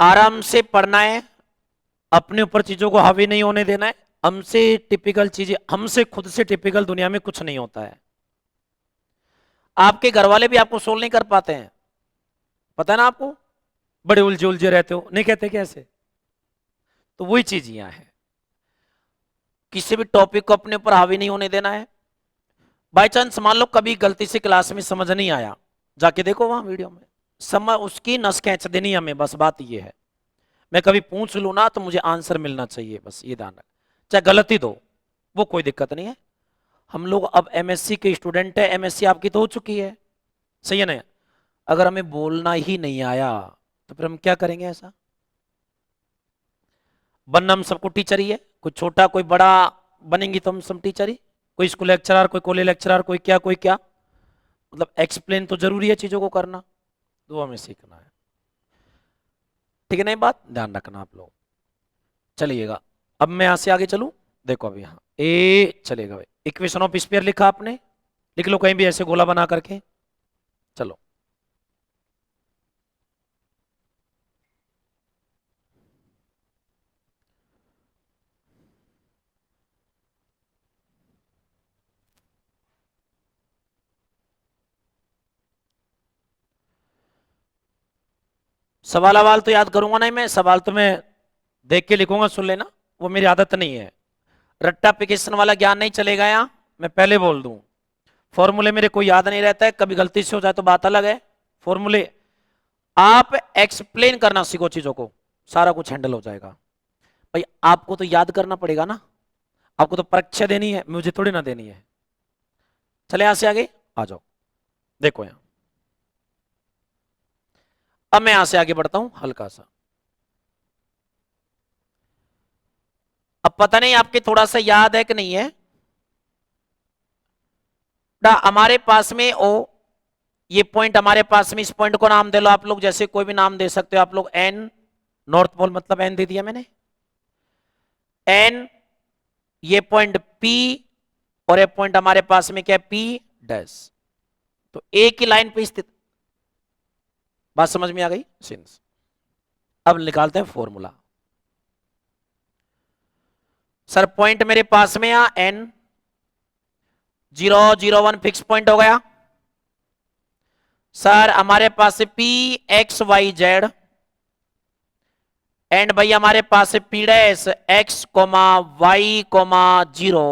आराम से पढ़ना है, अपने ऊपर चीजों को हावी नहीं होने देना है। हमसे टिपिकल चीजें, हमसे खुद से टिपिकल दुनिया में कुछ नहीं होता है। आपके घर वाले भी आपको सोल्व नहीं कर पाते हैं, पता है ना आपको, बड़े उलझे उलझे रहते हो, नहीं कहते कैसे? तो वही चीज यहां है, किसी भी टॉपिक को अपने ऊपर हावी नहीं होने देना है। बाई चांस मान लो कभी गलती से क्लास में समझ नहीं आया, जाके देखो वहां वीडियो में, समझ उसकी नस खींच देनी हमें, बस बात ये है। मैं कभी पूछ लू ना तो मुझे आंसर मिलना चाहिए, बस ये ध्यान रख, चाहे गलती दो, वो कोई दिक्कत नहीं है। हम लोग अब एमएससी के स्टूडेंट है, एमएससी आपकी तो हो चुकी है, सही है ना? अगर हमें बोलना ही नहीं आया तो फिर हम क्या करेंगे? ऐसा बनना हम सबको टीचर ही है, कोई छोटा कोई बड़ा बनेंगी तो हम सब टीचर ही, कोई स्कूल लेक्चरर, कोई कॉलेज लेक्चरर, कोई क्या कोई क्या, मतलब एक्सप्लेन तो जरूरी है चीजों को करना, तो हमें सीखना है। ठीक है ना? ये बात ध्यान रखना आप लोग। चलिएगा, अब मैं यहां से आगे चलूं। देखो अब यहाँ ए चलेगा भाई, इक्वेशन ऑफ स्फीयर लिखा आपने, लिख लो कहीं भी ऐसे गोला बना करके। चलो सवाल अवाल तो याद करूंगा नहीं मैं, सवाल तो मैं देख के लिखूंगा, सुन लेना, वो मेरी आदत नहीं है। रट्टाफिकेशन वाला ज्ञान नहीं चलेगा यहाँ, मैं पहले बोल दूं। फॉर्मूले मेरे को याद नहीं रहता है, कभी गलती से हो जाए तो बात अलग है। फॉर्मूले आप एक्सप्लेन करना सीखो चीजों को, सारा कुछ हैंडल हो जाएगा। भाई आपको तो याद करना पड़ेगा ना, आपको तो परीक्षा देनी है, मुझे थोड़ी ना देनी है। चले यहां से आगे आ जाओ, देखो यहां, अब मैं यहां से आगे बढ़ता हूं हल्का सा। अब पता नहीं आपके थोड़ा सा याद है कि नहीं है। हमारे पास में ओ, ये पॉइंट हमारे पास में, इस पॉइंट को नाम दे लो आप लोग, जैसे कोई भी नाम दे सकते हो आप लोग। एन, नॉर्थ पोल मतलब एन दे दिया मैंने, एन, ये पॉइंट पी, और ये पॉइंट हमारे पास में क्या है? P dash. तो एक ही लाइन पे स्थित, बात समझ में आ गई? सिंस अब निकालते हैं फॉर्मूला। सर पॉइंट मेरे पास में आ एन 001 फिक्स पॉइंट हो गया। सर हमारे पास है P X Y Z, and भाई हमारे पास है P dash X comma Y comma 0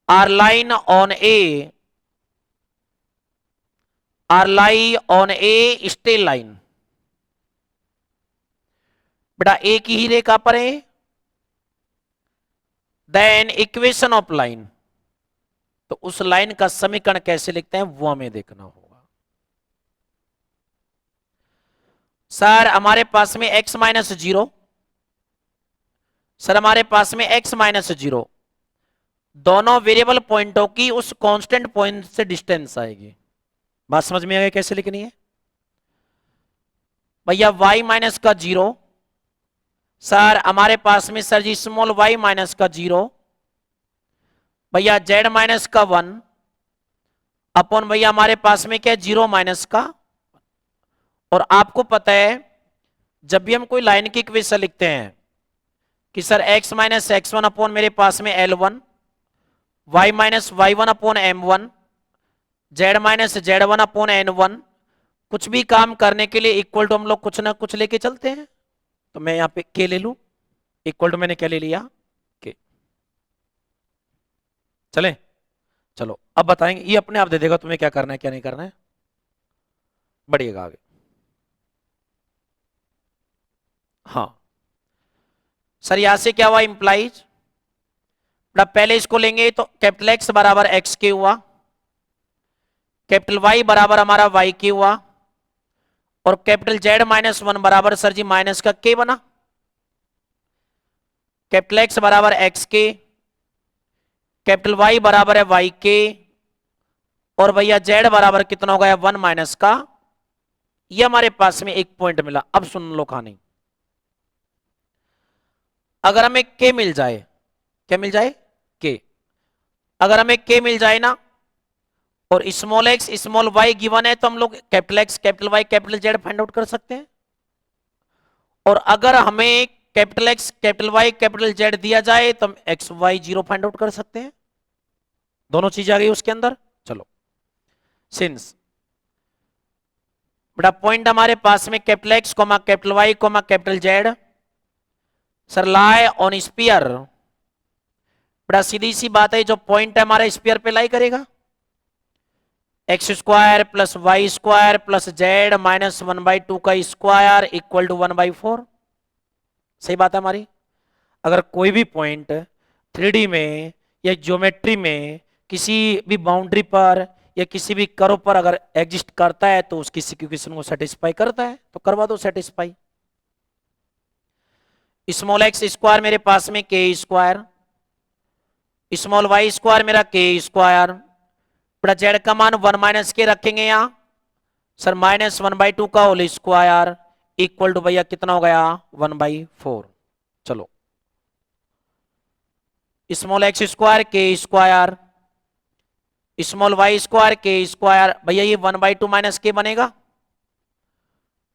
are line on a, are lie on a straight line. बेटा एक ही रेखा पर है, देन इक्वेशन ऑफ लाइन, तो उस लाइन का समीकरण कैसे लिखते हैं वो हमें देखना होगा। सर हमारे पास में x माइनस 0, सर हमारे पास में x माइनस 0, दोनों वेरिएबल पॉइंटों की उस कांस्टेंट पॉइंट से डिस्टेंस आएगी। बात समझ में आ गई कैसे लिखनी है? भैया y माइनस का 0, सर हमारे पास में सर जी स्मॉल y माइनस का 0, भैया z माइनस का 1 अपॉन भैया हमारे पास में क्या 0 माइनस का। और आपको पता है जब भी हम कोई लाइन की इक्वेशन लिखते हैं कि sir x minus x1 upon मेरे पास में L1, y minus y1 upon M1, z minus z1 upon N1, कुछ भी काम करने के लिए इक्वल टू हम लोग कुछ ना कुछ लेके चलते हैं। तो मैं यहां पे के ले लू, इक्वल टू मैंने क्या ले लिया? के। चले चलो अब बताएंगे, ये अपने आप दे देगा तुम्हें क्या करना है क्या नहीं करना है। बढ़िएगा आगे। हाँ सर यहां से क्या हुआ? इंप्लाइज, पहले इसको लेंगे तो कैपिटल एक्स बराबर एक्स के हुआ, कैपिटल वाई बराबर हमारा वाई के हुआ, और कैपिटल जेड माइनस 1 बराबर सर जी माइनस का के बना। कैपिटल एक्स बराबर एक्स के, कैपिटल वाई बराबर है वाई के, और भैया जेड बराबर कितना हो गया? 1 माइनस का। ये हमारे पास में एक पॉइंट मिला। अब सुन लो कहानी, अगर हमें के मिल जाए, क्या मिल जाए? के। अगर हमें के मिल जाए ना, और small X small Y given है, तो हम लोग capital X capital Y capital Z find out कर सकते हैं। और अगर हमें capital X capital Y capital Z दिया जाए तो हम X Y zero find out कर सकते हैं। दोनों चीज आ गई उसके अंदर। चलो, सिंस बड़ा पॉइंट हमारे पास में capital X comma capital Y comma capital Z sir lie on sphere, बड़ा सीधी सी बात है, जो पॉइंट है हमारे स्पीयर पे लाई करेगा। X square plus Y square plus Z minus 1/2 का स्क्वायर इक्वल टू 1/4। सही बात है हमारी। अगर कोई भी पॉइंट 3D में या ज्योमेट्री में किसी भी बाउंड्री पर या किसी भी कर्व पर अगर एग्जिस्ट करता है तो उसकी इक्वेशन को सेटिस्फाई करता है, तो करवा दो सेटिस्फाई। स्मॉल एक्स स्क्वायर मेरे पास में के स्क्वायर, स्मॉल वाई स्क्वायर मेरा के स्क्वायर, बड़ा जेड का मान 1 माइनस के रखेंगे यहां सर -1/2 का होल स्क्वायर इक्वल टू भैया कितना हो गया 1/4। चलो, स्मॉल एक्स स्क्वायर के स्क्वायर स्मॉल वाई स्क्वायर के स्क्वायर, भैया ये 1/2 माइनस के बनेगा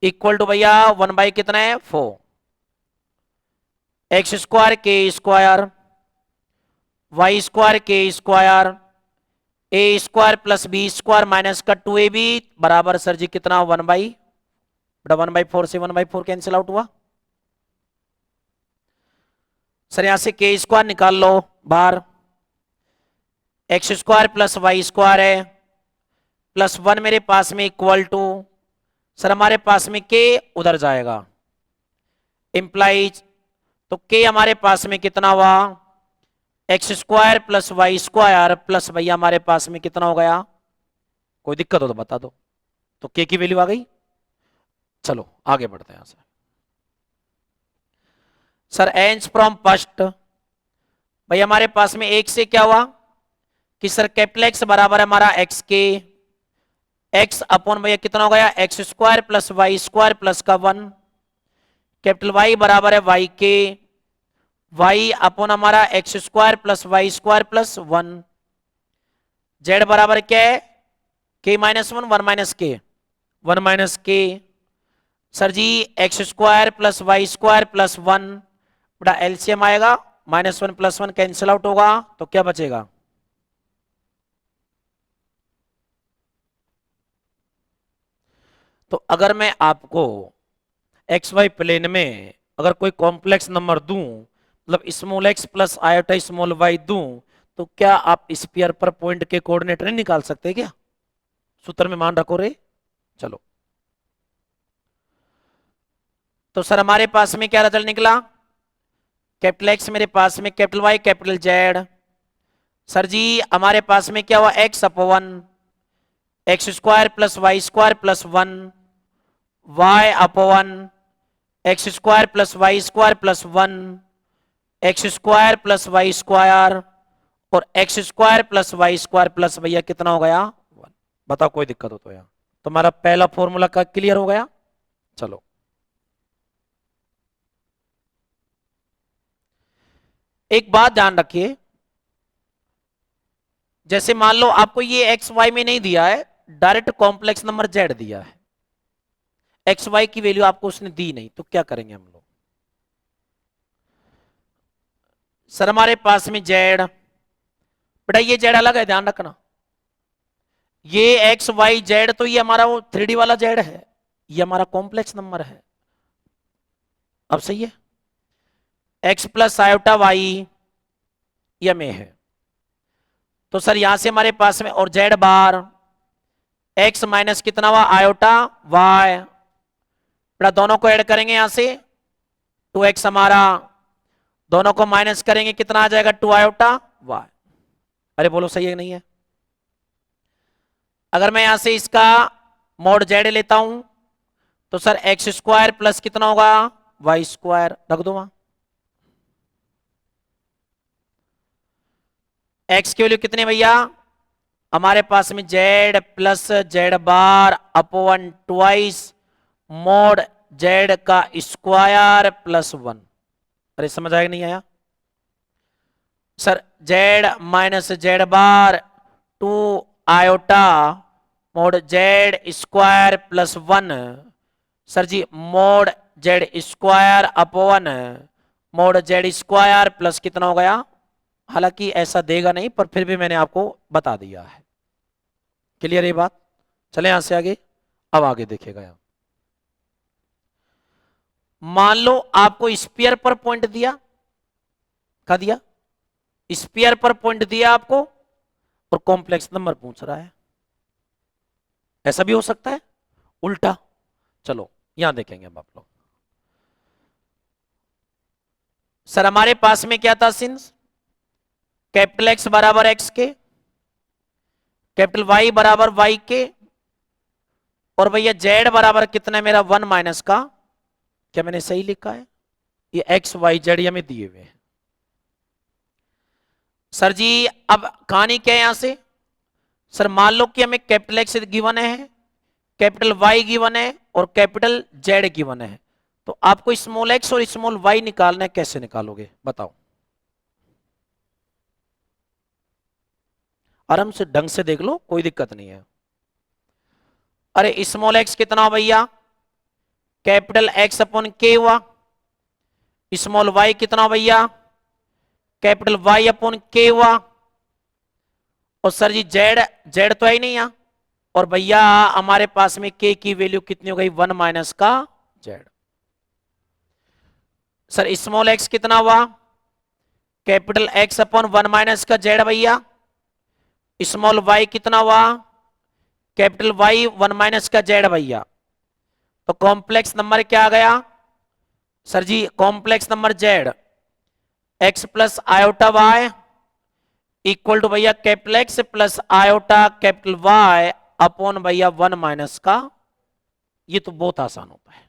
इक्वल टू भैया 1 कितना है 4। एक्स स्क्वायर के स्क्वायर वाई स्क्वायर के square A square plus B square minus का 2ab बराबर सर जी कितना 1/4 से 1/4 कैंसिल आउट हुआ। सर यहां से के स्क्वायर निकाल लो बाहर, X square plus Y square है प्लस 1 मेरे पास में इक्वल टू सर हमारे पास में के उधर जाएगा इंप्लाइज, तो के हमारे पास में कितना हुआ X square plus Y square plus भैया हमारे पास में कितना हो गया। कोई दिक्कत हो तो बता दो। तो के की वैल्यू आ गई। चलो आगे बढ़ते हैं यहां से। सर एंस फ्रॉम फर्स्ट, भाई हमारे पास में एक से क्या हुआ कि सर कैपिटल एक्स बराबर है हमारा एक्स के, एक्स अपॉन भैया कितना हो गया X square plus Y square plus का 1, कैपिटल वाई बराबर है वाई के, वाई अपॉन हमारा X square plus Y square plus 1, Z बराबर क्या है के -1 1 माइनस के 1 माइनस के, sir ji X square plus Y square plus 1 बड़ा एलसीएम आएगा -1 + 1 कैंसिल आउट होगा तो क्या बचेगा। तो अगर मैं आपको एक्स वाई प्लेन में अगर कोई कॉम्प्लेक्स नंबर दूं, मतलब small X plus iota small Y दूं, तो क्या आप स्फीयर पर पॉइंट के कोऑर्डिनेट नहीं निकाल सकते क्या। सूत्र में मान रखो रे। चलो, तो सर हमारे पास में क्या रिजल्ट निकला, कैपिटल एक्स मेरे पास में capital Y capital Z, sir ji हमारे पास में क्या हुआ X upon X square plus Y square plus 1, Y upon X square plus Y square plus 1, X square plus Y square और X square plus Y square plus भैया कितना हो गया 1। बताओ कोई दिक्कत हो तो यार। तुम्हारा पहला फॉर्मूला का क्लियर हो गया। चलो, एक बात ध्यान रखिए, जैसे मान लो आपको ये एक्स वाई में नहीं दिया है, डायरेक्ट कॉम्प्लेक्स नंबर जेड दिया है, एक्स वाई की वैल्यू आपको उसने दी नहीं, तो क्या करेंगे हम लोग। सर हमारे पास में जेड, बेटा ये जेड अलग है ध्यान रखना, ये एक्स वाई जेड तो ये हमारा वो 3D वाला जेड है, ये हमारा कॉम्प्लेक्स नंबर है। अब सही है, एक्स प्लस आयोटा वाई ये में है, तो सर यहां से हमारे पास में और जेड बार एक्स माइनस कितना हुआ आयोटा वाई, बेटा दोनों को ऐड करेंगे यहां से 2x हमारा, दोनों को माइनस करेंगे कितना आ जाएगा 2 आयोटा वाई। अरे बोलो सही है नहीं है। अगर मैं यहां से इसका मोड जेड लेता हूं तो सर एक्स स्क्वायर प्लस कितना होगा वाई स्क्वायर, रख दो वहां, एक्स की वैल्यू कितनी भैया हमारे पास में Z plus Z bar upon twice mod Z का स्क्वायर प्लस 1। अरे समझ आया नहीं आया sir, Z minus Z bar 2 iota mod Z square plus 1, sir ji mod Z square upon mod Z square plus कितना हो गया, हालांकि ऐसा देगा नहीं पर फिर भी मैंने आपको बता दिया है। क्लियर ये बात? चले यहां से आगे। अब आगे देखिएगा यहां, मान लो आपको स्पीयर पर पॉइंट दिया, क्या दिया, स्पीयर पर पॉइंट दिया आपको और कॉम्प्लेक्स नंबर पूछ रहा है। ऐसा भी हो सकता है उल्टा। चलो यहां देखेंगे अब आप लोग। सर हमारे पास में क्या था सिंस कैपिटल एक्स बराबर एक्स के, कैपिटल वाई बराबर वाई के, और भैया जेड बराबर कितना मेरा 1 माइनस का, क्या मैंने सही लिखा है? ये एक्स वाई जेड हमें दिए हुए हैं। सर जी अब कहानी क्या है यहां से, सर मान लो कि हमें कैपिटल एक्स गिवन है, कैपिटल वाई गिवन है और कैपिटल जेड गिवन है, तो आपको स्मॉल एक्स और स्मॉल वाई निकालना है, कैसे निकालोगे बताओ? आराम से ढंग से देख लो, कोई दिक्कत नहीं है। अरे स्मॉल एक्स कितना हो भैया, कैपिटल एक्स अपॉन के हुआ, स्मॉल वाई कितना हो भैया, कैपिटल वाई अपॉन के हुआ, और सर जी जेड, जेड तो है ही नहीं यहां, और भैया हमारे पास में के की वैल्यू कितनी हो गई, 1 माइनस का जेड। सर स्मॉल एक्स कितना हुआ, कैपिटल एक्स अपॉन 1 माइनस का जेड भैया, स्मॉल वाई कितना हुआ, कैपिटल वाई 1 माइनस का जेड भैया। तो कॉम्प्लेक्स नंबर क्या आ गया sir ji, complex number Z X plus iota Y equal to भैया capital X plus iota capital Y upon भैया 1 माइनस का। ये तो बहुत आसान होता है।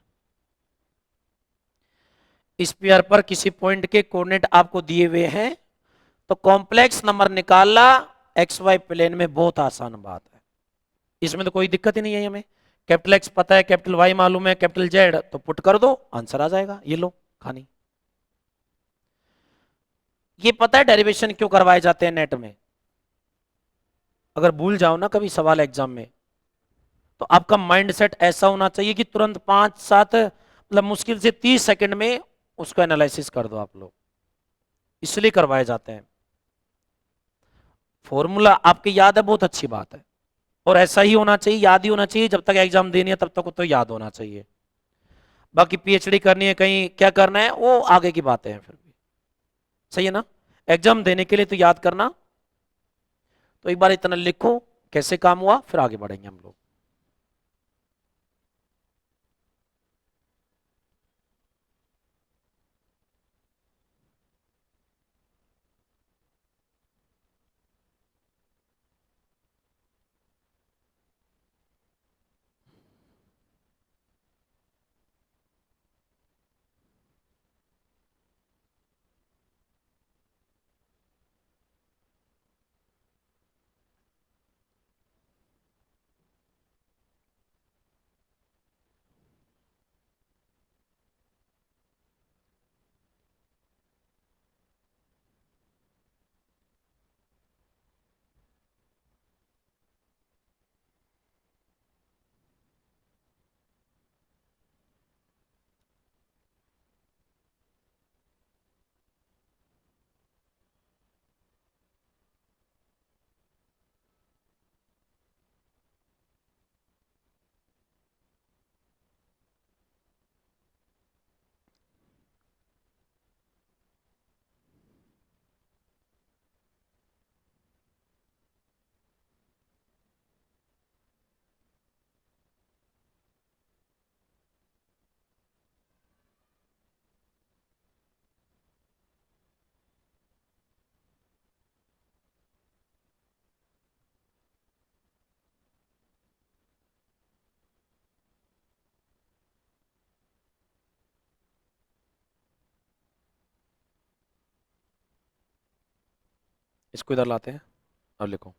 स्फीयर पर किसी पॉइंट के कोऑर्डिनेट आपको दिए हुए हैं तो कॉम्प्लेक्स नंबर निकालना एक्स वाई प्लेन में बहुत आसान बात है, इसमें तो कोई दिक्कत ही नहीं है हमें। कैपिटल एक्स पता है, कैपिटल वाई मालूम है, कैपिटल जेड तो पुट कर दो, आंसर आ जाएगा। ये लो खानी। ये पता है डेरिवेशन क्यों करवाए जाते हैं नेट में? अगर भूल जाओ ना कभी सवाल एग्जाम में, तो आपका माइंड सेट ऐसा होना चाहिए कि तुरंत 5-7 मतलब मुश्किल से 30 सेकंड में उसको एनालिसिस कर दो आप लोग, इसलिए करवाए जाते हैं। फॉर्मूला आपकी याद है, बहुत अच्छी बात है, और ऐसा ही होना चाहिए, याद ही होना चाहिए। जब तक एग्जाम देनी है तब तक तो याद होना चाहिए। बाकी पीएचडी करनी है कहीं क्या करना है वो आगे की बातें हैं फिर भी, सही है ना? एग्जाम देने के लिए तो याद करना, तो एक बार इतना लिखो कैसे काम हुआ, फिर आगे बढ़ेंगे हम लोग। इसको इधर लाते हैं, अब लिखो।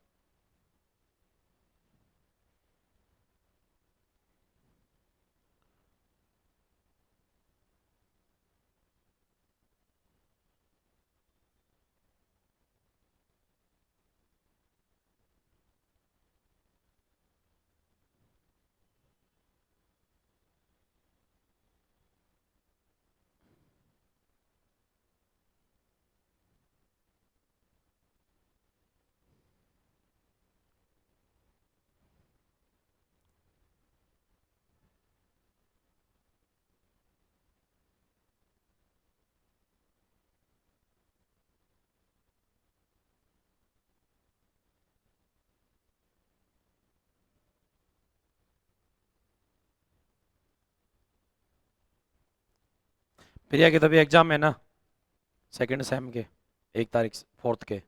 प्रिया के तभी एग्जाम है ना, सेकंड सेम के, 1 तारीख से 4th के,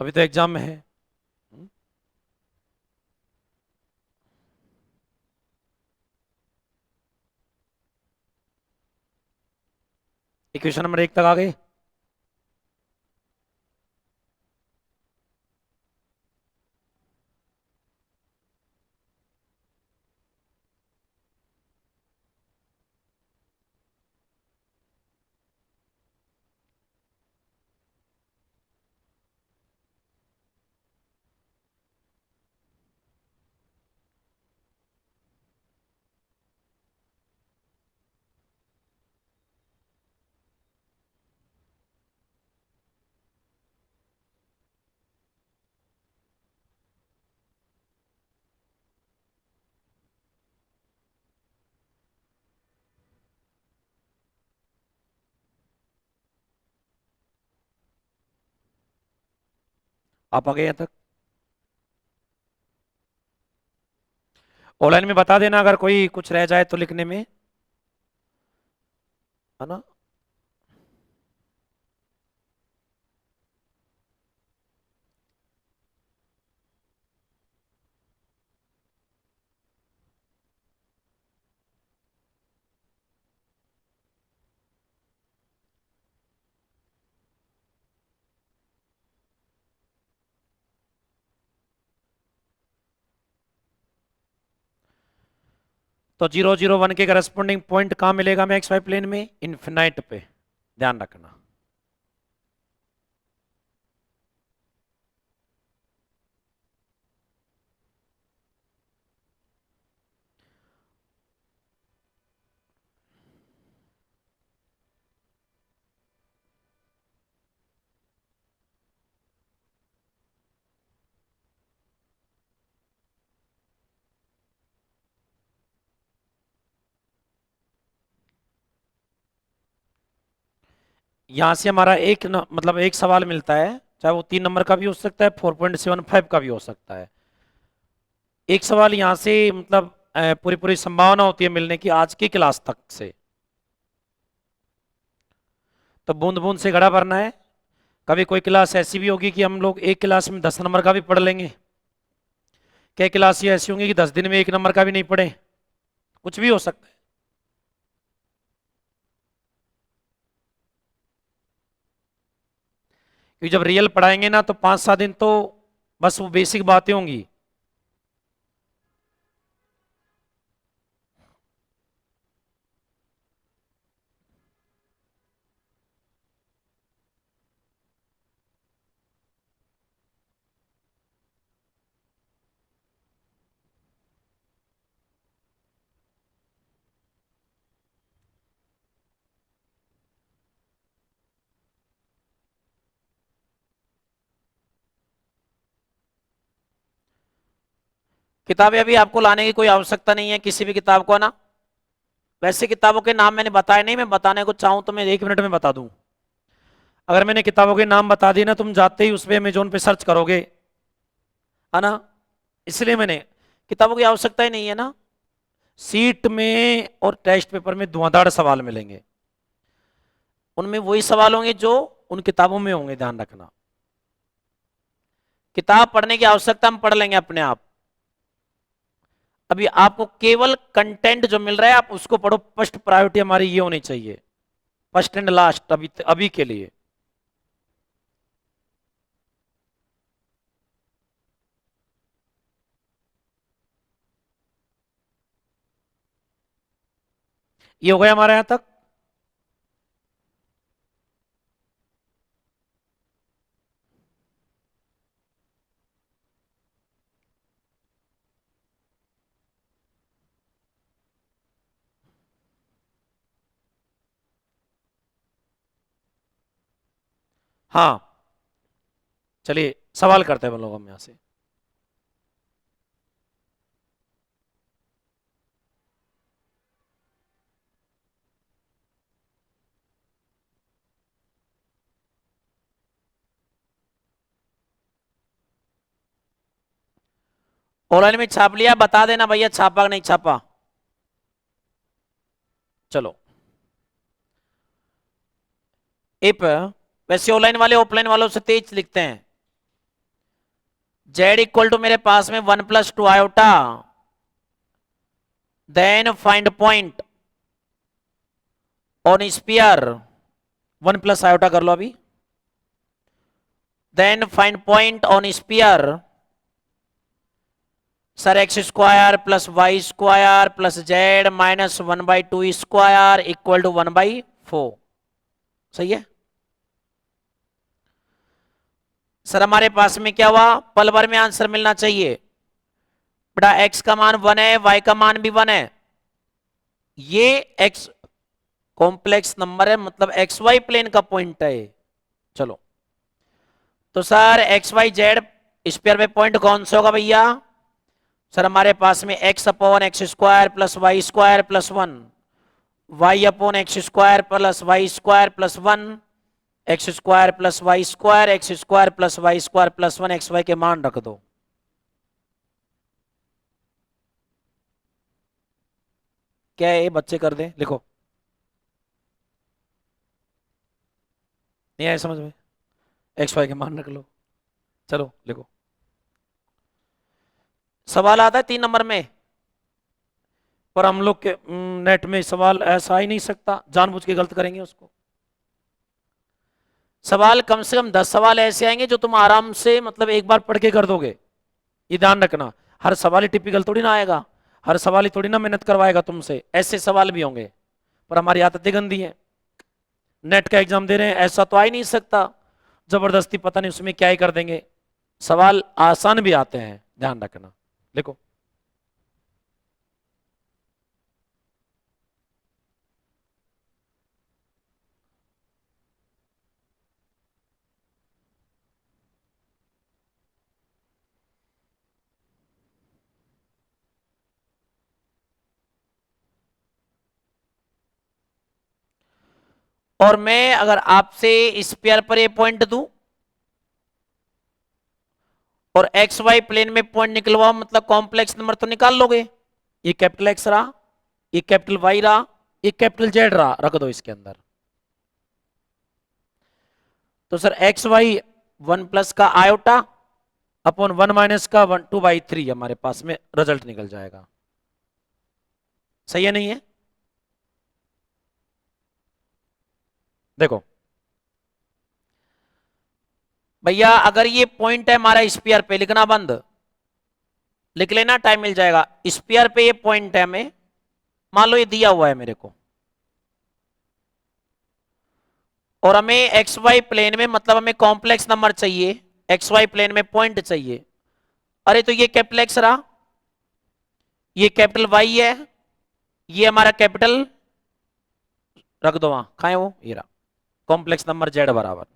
अभी तो एग्जाम में है। इक्वेशन नंबर 1 तक आ गए। आप आ गए यहाँ तक। ऑनलाइन में बता देना अगर कोई कुछ रह जाए तो लिखने में, है ना। तो 0, 0, 1 के करस्पॉन्डिंग पॉइंट कहाँ मिलेगा हमें एक्स वाई प्लेन में? इन्फिनाइट पे, ध्यान रखना। यहां से हमारा मतलब एक सवाल मिलता है, चाहे वो 3 नंबर का भी हो सकता है, 4.75 का भी हो सकता है। एक सवाल यहाँ से मतलब पूरी पूरी संभावना होती है मिलने की आज की क्लास तक से। तो बूंद बूंद से घड़ा भरना है। कभी कोई क्लास ऐसी भी होगी कि हम लोग एक क्लास में 10 नंबर का भी पढ़ लेंगे। कई क्लास ये ऐसी होंगी कि 10 दिन में 1 नंबर का भी नहीं पढ़े, कुछ भी हो सकता है। क्योंकि जब रियल पढ़ाएंगे ना तो 5-7 दिन तो बस वो बेसिक बातें होंगी। किताबें अभी आपको लाने की कोई आवश्यकता नहीं है किसी भी किताब को ना। वैसे किताबों के नाम मैंने बताए नहीं, मैं बताने को चाहूं तो मैं 1 मिनट में बता दूं। अगर मैंने किताबों के नाम बता दिए ना, तुम जाते ही उस पे अमेजोन पे सर्च करोगे, है ना। इसलिए मैंने, किताबों की आवश्यकता ही नहीं है ना। सीट में और टेस्ट पेपर में धुआंधार सवाल मिलेंगे, उनमें वही सवाल होंगे जो उन किताबों में होंगे, ध्यान रखना। किताब पढ़ने की आवश्यकता हम पढ़ लेंगे अपने आप। अभी आपको केवल कंटेंट जो मिल रहा है आप उसको पढ़ो। फर्स्ट प्रायोरिटी हमारी ये होनी चाहिए, फर्स्ट एंड लास्ट, अभी अभी के लिए। ये हो गया हमारे यहां तक। हाँ, चलिए सवाल करते हैं हम लोग, हम यहां से। ऑनलाइन में छाप लिया, बता देना भैया छापा कि नहीं छापा। चलो, इफ, वैसे ऑनलाइन वाले ऑफलाइन वालों से तेज लिखते हैं। जेड इक्वल टू मेरे पास में 1 + 2 iota, then find point on sphere, 1 + iota कर लो अभी, then find point on sphere sir x² + y² + z - 1/2² equal to 1/4। सही है सर, हमारे पास में क्या हुआ, पल भर में आंसर मिलना चाहिए बेटा। x का मान 1 है, y का मान भी 1 है, ये x कॉम्प्लेक्स नंबर है, मतलब एक्स वाई प्लेन का पॉइंट है। चलो, तो sir X Y Z sphere में पॉइंट कौन सा होगा भैया? सर हमारे पास में x/(x² + y² + 1, y/(x²+y²+1), x² + y², x² + y² + 1, xy के मान रख दो। क्या है ये बच्चे कर दें, लिखो। नहीं आया समझ में? एक्स वाई के मान रख लो, चलो लिखो। सवाल आता है 3 नंबर में, पर हम लोग के नेट में सवाल ऐसा ही नहीं सकता, जानबूझ के गलत करेंगे उसको। सवाल कम से कम 10 सवाल ऐसे आएंगे जो तुम आराम से मतलब एक बार पढ़ के कर दोगे, ये ध्यान रखना। हर सवाल ही टिपिकल थोड़ी ना आएगा, हर सवाल ही थोड़ी ना मेहनत करवाएगा तुमसे, ऐसे सवाल भी होंगे। पर हमारी आदतें गंदी है, नेट का एग्जाम दे रहे हैं, ऐसा तो आ ही नहीं सकता, जबरदस्ती पता नहीं उसमें क्या ही कर देंगे। सवाल आसान भी आते हैं, ध्यान रखना। लिखो, और मैं अगर आपसे स्पेयर पर ये पॉइंट दूं और एक्स वाई प्लेन में पॉइंट निकलवाओ, मतलब कॉम्प्लेक्स नंबर तो निकाल लोगे। ये कैपिटल एक्स रहा, ये कैपिटल वाई रहा, ये कैपिटल जेड रहा, रख दो इसके अंदर। तो सर एक्स वाई 1 + का आयोटा अपॉन 1 - का 2/3 हमारे पास में रिजल्ट निकल जाएगा। सही है नहीं है? देखो भैया, अगर ये पॉइंट है हमारा स्पीयर पे, लिखना बंद, लिख लेना, टाइम मिल जाएगा। स्पीयर पे ये पॉइंट है, हमें मान लो ये दिया हुआ है मेरे को, और हमें एक्स वाई प्लेन में, मतलब हमें कॉम्प्लेक्स नंबर चाहिए, एक्स वाई प्लेन में पॉइंट चाहिए। अरे तो ये कैपिटल एक्स रहा, ये कैपिटल वाई है, ये हमारा कैपिटल, रख दो वहां, कहा है वो, ये रहा कॉम्प्लेक्स नंबर जेड बराबर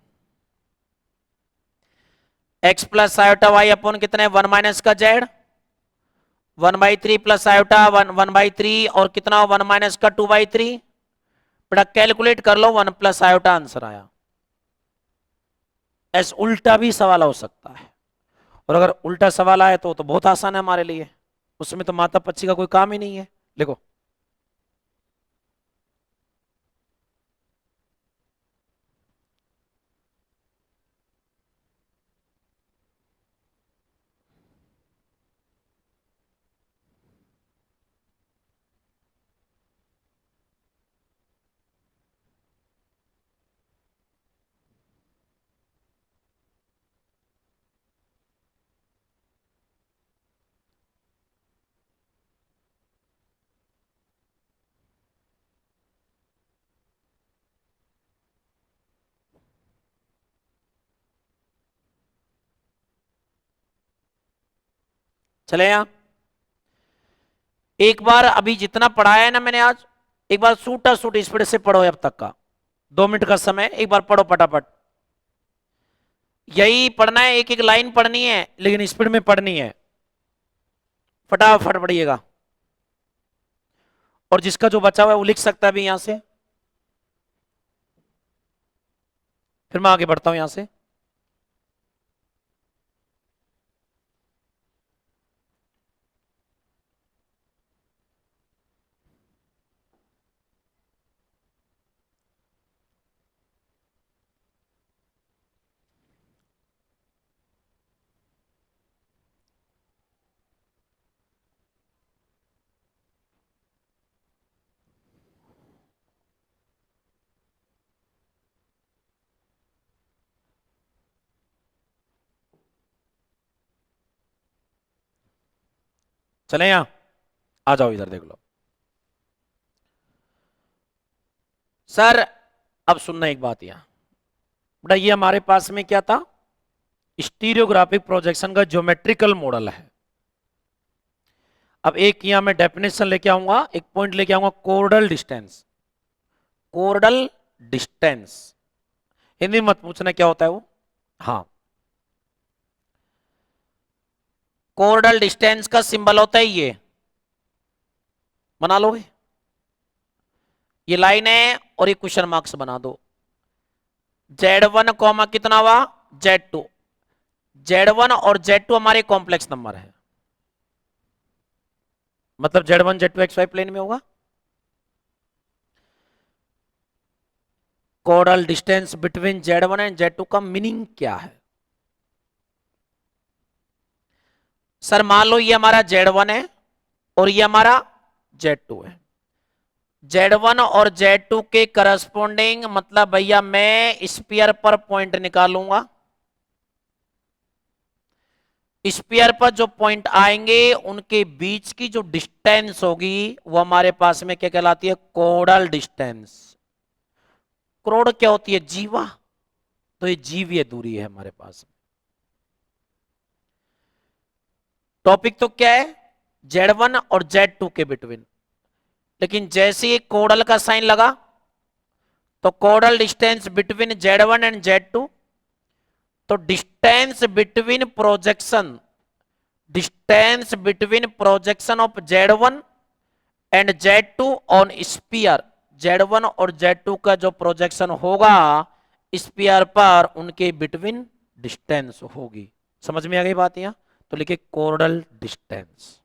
X plus iota Y upon कितने, 1 - का जेड, 1/3 प्लस आयोटा 1/3, और कितना 1 - का 2/3। बेटा कैलकुलेट कर लो, 1 + आयोटा आंसर आया। ऐसा उल्टा भी सवाल हो सकता है, और अगर उल्टा सवाल आए तो बहुत आसान है हमारे लिए, उसमें तो माता पच्ची का कोई काम ही नहीं है। देखो, चले यहां, एक बार अभी जितना पढ़ाया है ना मैंने आज, एक बार सूटा सूट स्पीड से पढ़ो अब तक का, 2 मिनट का समय, एक बार पढ़ो फटाफट। यही पढ़ना है, एक एक लाइन पढ़नी है, लेकिन स्पीड में पढ़नी है, फटाफट पढ़िएगा। और जिसका जो बचा हुआ है वो लिख सकता है अभी यहां से, फिर मैं आगे बढ़ता हूं यहां से। चले यहां, आ जाओ इधर देख लो सर। अब सुनना एक बात, यहां बेटा ये हमारे पास में क्या था, स्टीरियोग्राफिक प्रोजेक्शन का ज्योमेट्रिकल मॉडल है। अब एक यहां मैं डेफिनेशन लेके आऊंगा, एक पॉइंट लेके आऊंगा, कोर्डल डिस्टेंस। कोर्डल डिस्टेंस हिंदी में मत पूछना क्या होता है वो, हाँ। कोर्डल डिस्टेंस का सिंबल होता है ये, बना लोगे, ये लाइन है और ये क्वेश्चन मार्क्स बना दो। Z1 कॉमा कितना हुआ, Z2। Z1 और Z2 हमारे कॉम्प्लेक्स नंबर है, मतलब Z1 Z2 XY प्लेन में होगा। कोडल distance between Z1 and Z2 का मीनिंग क्या है? सर मान लो ये हमारा Z1 है और ये हमारा Z2 है। Z1 और Z2 के करस्पॉन्डिंग मतलब भैया मैं स्फीयर पर पॉइंट निकालूंगा, स्फीयर पर जो पॉइंट आएंगे उनके बीच की जो डिस्टेंस होगी वो हमारे पास में क्या कहलाती है, कोडल डिस्टेंस। करोड़ क्या होती है, जीवा, तो ये जीवीय दूरी है हमारे पास। टॉपिक तो क्या है, Z1 और Z2 के बिटवीन, लेकिन जैसे ही कोडल का साइन लगा तो कोडल distance between Z1 and Z2, तो distance between projection of Z1 and Z2 on sphere, Z1 और Z2 का जो प्रोजेक्शन होगा स्फीयर पर उनके बिटवीन डिस्टेंस होगी। समझ में आ गई बात? यहां तो लिखे कोर्डल डिस्टेंस।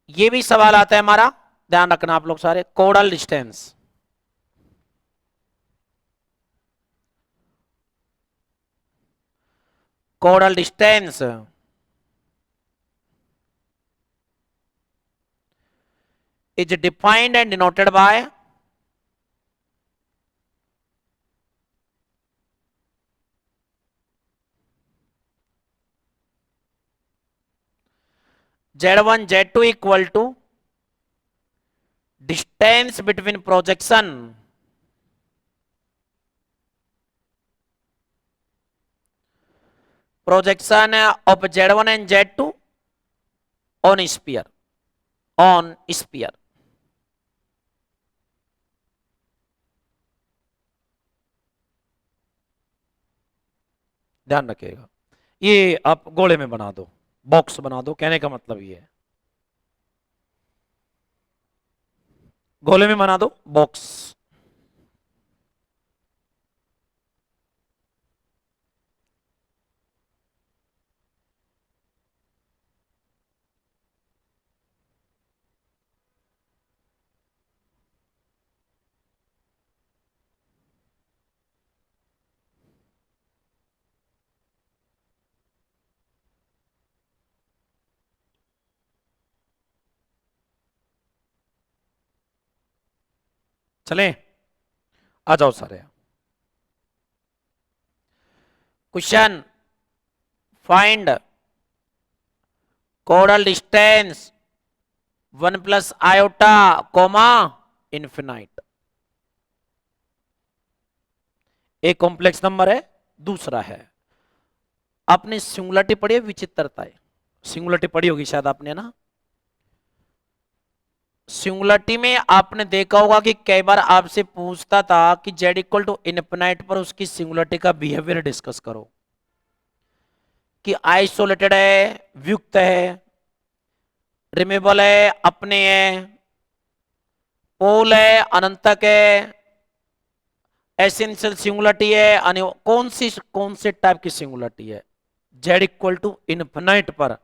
ये भी सवाल आता है हमारा, ध्यान रखना आप लोग सारे, chordal distance. Chordal distance is defined and denoted by Z1 Z2 equal to distance between projection of Z1 and Z2 on sphere, on sphere। ध्यान रखिएगा, ये आप गोले में बना दो, बॉक्स बना दो, कहने का मतलब ये है, गोले में बना दो बॉक्स। चलें, आ जाओ सारे। Question, find chordal distance 1 plus iota comma infinite. एक कॉम्प्लेक्स नंबर है, दूसरा है, आपने सिंगुलरिटी पढ़ी है, विचित्रताएं, सिंगुलरिटी पढ़ी होगी शायद आपने ना। सिंगुलरिटी में आपने देखा होगा कि कई बार आपसे पूछता था कि Z इक्वल टू इनफिनाइट पर उसकी सिंगुलरिटी का बिहेवियर डिस्कस करो, कि आइसोलेटेड है, व्युक्त है, रिमेबल है, अपने है, पोल है, अनंतक है, एसेंशियल सिंगुलरिटी है, कौन से टाइप की सिंगुलरिटी है। Z इक्वल टू इनफिनाइट पर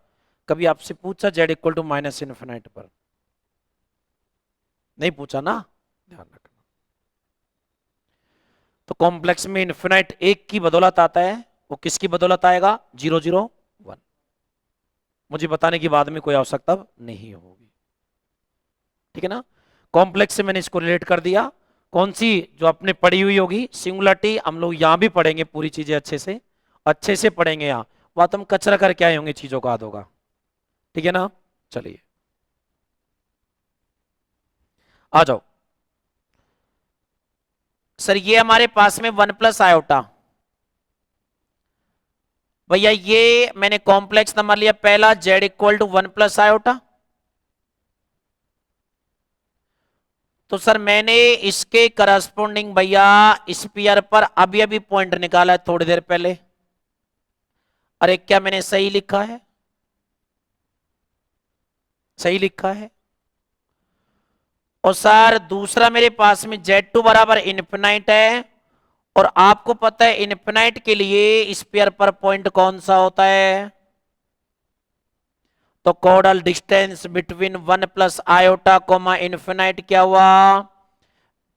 कभी आपसे पूछा, Z equal to minus infinite पर नहीं पूछा ना, ध्यान रखना। तो कॉम्प्लेक्स में इनफिनाइट एक की बदौलत आता है, वो किसकी बदौलत आएगा, 0 0 1। मुझे बताने की बाद में कोई आवश्यकता नहीं होगी। ठीक है ना। कॉम्प्लेक्स से मैंने इसको रिलेट कर दिया। कौन सी जो आपने पढ़ी हुई होगी सिंगुलरिटी, हम लोग यहां भी पढ़ेंगे पूरी चीजें अच्छे से पढ़ेंगे यहाँ। वहां तो हम कचरा करके आए होंगे चीजों का याद होगा। ठीक है ना। चलिए आ जाओ। सर ये हमारे पास में 1 + i। भैया ये मैंने कॉम्प्लेक्स नंबर लिया पहला z = 1 + i। तो सर मैंने इसके करस्पोंडिंग भैया स्पीयर पर अभी अभी पॉइंट निकाला है थोड़ी देर पहले। अरे क्या मैंने सही लिखा है? सही लिखा है। और सर दूसरा मेरे पास में Z2 बराबर इनफिनाइट है। और आपको पता है इनफिनाइट के लिए स्पीयर पर पॉइंट कौन सा होता है? तो कोडल डिस्टेंस बिटवीन 1 + i, इनफिनाइट क्या हुआ?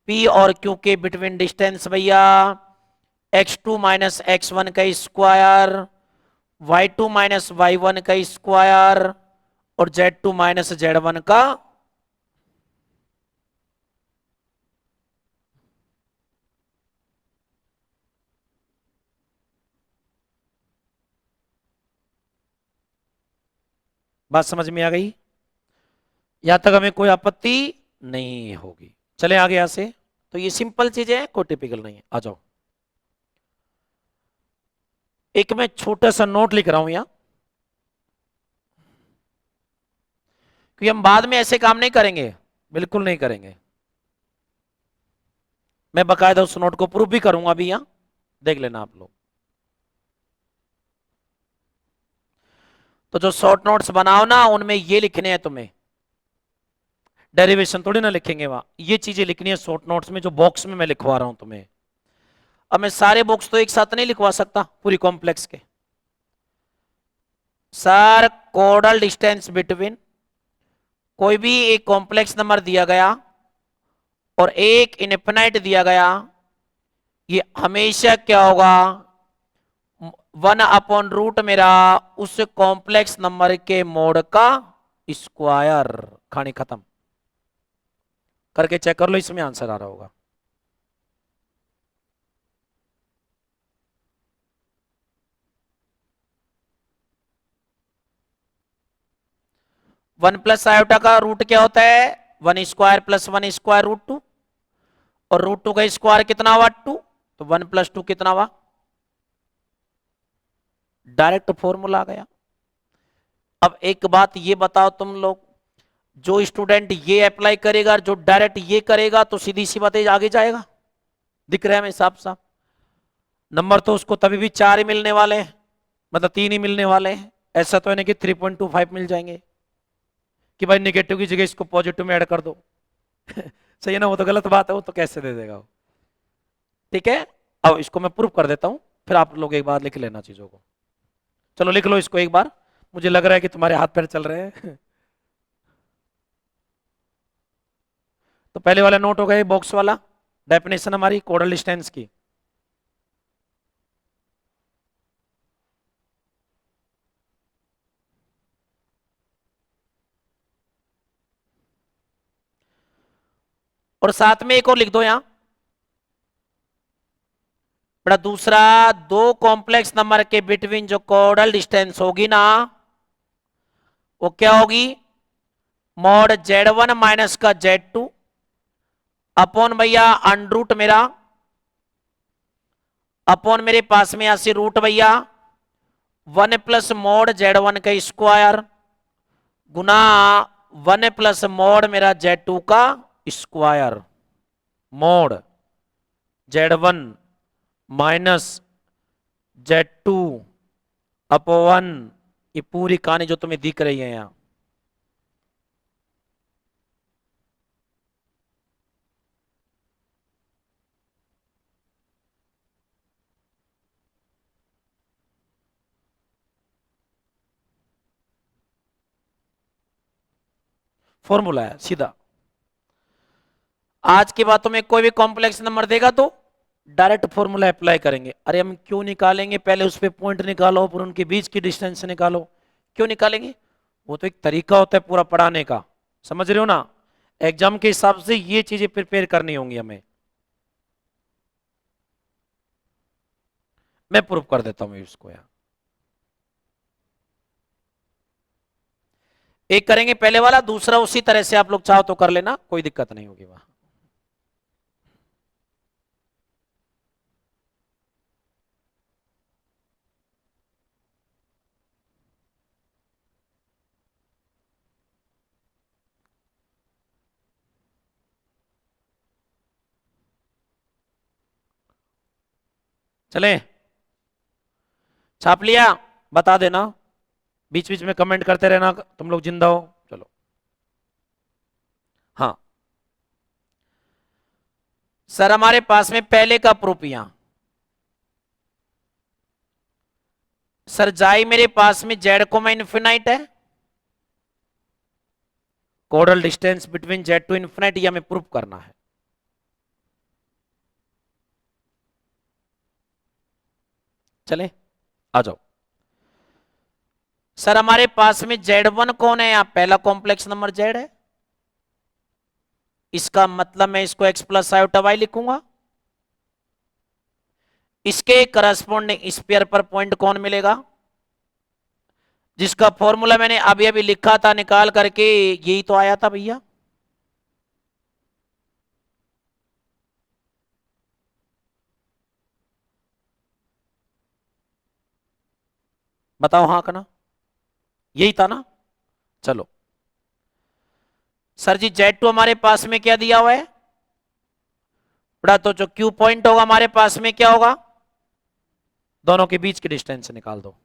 P और Q के बिटवीन डिस्टेंस भैया x2 - x1 का स्क्वायर, y2 - y1 का स्क्वायर और z2 - z1 का। बात समझ में आ गई? यहां तक हमें कोई आपत्ति नहीं होगी। चले आगे यहां से। तो ये सिंपल चीजें हैं, कोई टिपिकल नहीं है। आ जाओ। एक मैं छोटा सा नोट लिख रहा हूं यहां, क्योंकि हम बाद में ऐसे काम नहीं करेंगे, बिल्कुल नहीं करेंगे। मैं बकायदा उस नोट को प्रूफ भी करूंगा अभी यहां, देख लेना आप लोग। तो जो शॉर्ट नोट्स बनाओ ना उनमें ये लिखने हैं तुम्हें, डेरिवेशन थोड़ी ना लिखेंगे वहां, ये चीजें लिखनी है शॉर्ट नोट्स में जो बॉक्स में मैं लिखवा रहा हूं तुम्हें। अब मैं सारे बॉक्स तो एक साथ नहीं लिखवा सकता पूरी कॉम्प्लेक्स के। सर कोडल डिस्टेंस बिटवीन कोई भी एक कॉम्प्लेक्स नंबर दिया गया और एक इनफिनाइट दिया गया, ये हमेशा क्या होगा? 1/रूट मेरा उस कॉम्प्लेक्स नंबर के मोड का स्क्वायर। कहानी खत्म। करके चेक कर लो, इसमें आंसर आ रहा होगा। वन प्लस आयोटा का रूट क्या होता है? 1² + 1² √2। और √2 का स्क्वायर कितना हुआ? 2। तो 1 + 2 कितना हुआ? डायरेक्ट फॉर्मूला आ गया। अब एक बात ये बताओ तुम लोग, जो स्टूडेंट ये अप्लाई करेगा, जो डायरेक्ट ये करेगा, तो सीधी सी बात है आगे जाएगा। दिख रहा है हमें साफ साफ। नंबर तो उसको तभी भी 4 ही मिलने वाले हैं, मतलब 3 ही मिलने वाले हैं। ऐसा तो है नहीं कि 3.25 मिल जाएंगे कि भाई निगेटिव की जगह इसको पॉजिटिव में ऐड कर दो। सही है ना, वो तो गलत बात है, वो तो कैसे दे देगा वो। ठीक है, अब इसको मैं प्रूफ कर देता हूं, फिर आप लोग एक बार लिख लेना चीजों को। चलो लिख लो इसको एक बार, मुझे लग रहा है कि तुम्हारे हाथ पैर चल रहे हैं। तो पहले वाला नोट हो गया बॉक्स वाला, डेफिनेशन हमारी कोडल डिस्टेंस की। और साथ में एक और लिख दो यहां बड़ा, दूसरा दो कॉम्प्लेक्स नंबर के बिटवीन जो कोडल डिस्टेंस होगी ना, वो क्या होगी? मॉड Z1 - का Z2 अपॉन भैया √ मेरा, अपॉन मेरे पास में यहां से रूट भैया 1 + मॉड Z1 का स्क्वायर गुना 1 + मॉड मेरा Z2 का square. Mod Z1 - Z2 upon ये पूरी कहानी जो तुम्हें दिख रही है यहां। फॉर्मूला है सीधा। आज के बाद तुम्हें कोई भी कॉम्प्लेक्स नंबर देगा तो डायरेक्ट फॉर्मूला अप्लाई करेंगे। अरे हम क्यों निकालेंगे? पहले उस पे पॉइंट निकालो, फिर उनके बीच की डिस्टेंस निकालो। क्यों निकालेंगे? वो तो एक तरीका होता है पूरा पढ़ाने का, समझ रहे हो ना। एग्जाम के हिसाब से ये चीजें प्रिपेयर करनी होंगी हमें। मैं प्रूव कर देता हूं इसको यार। एक करेंगे पहले वाला, दूसरा उसी तरह से आप लोग चाहो तो कर लेना, कोई दिक्कत नहीं होगी वहां। चले, छाप लिया? बता देना, बीच बीच में कमेंट करते रहना, तुम लोग जिंदा हो। चलो, हाँ सर, हमारे पास में पहले का प्रूफ यहां। सर जाई मेरे पास में जेड को में इन्फिनाइट है, chordal distance between Z to infinite, ये हमें प्रूफ करना है। चले, आ जाओ। सर हमारे पास में Z1 कौन है? यहां पहला कॉम्प्लेक्स नंबर Z है, इसका मतलब मैं इसको x प्लस आयोटा वाई लिखूंगा। इसके करस्पॉन्डिंग स्पेयर पर पॉइंट कौन मिलेगा? जिसका फॉर्मूला मैंने अभी अभी लिखा था निकाल करके, यही तो आया था भैया। बताओ हाँ का ना, यही था ना। चलो सर जी, Z2 हमारे पास में क्या दिया हुआ है बड़ा, तो जो Q पॉइंट होगा हमारे पास में क्या होगा? दोनों के बीच की डिस्टेंस निकाल दो।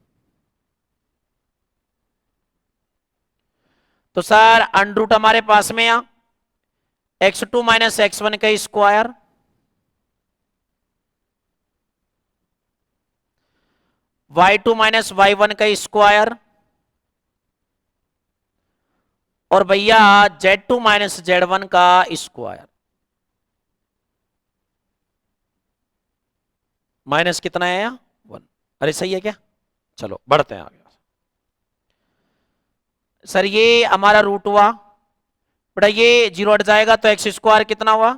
तो सर अंडरूट हमारे पास में या x2 माइनस x1 का स्क्वायर, y2 माइनस y1 का स्क्वायर, और भैया Z2 माइनस Z1 का स्क्वायर। माइनस कितना है यहाँ? 1। अरे सही है क्या? चलो बढ़ते हैं आगे। सर ये हमारा रूट हुआ बेटा, ये जीरो हट जाएगा तो एक्स स्क्वायर कितना हुआ?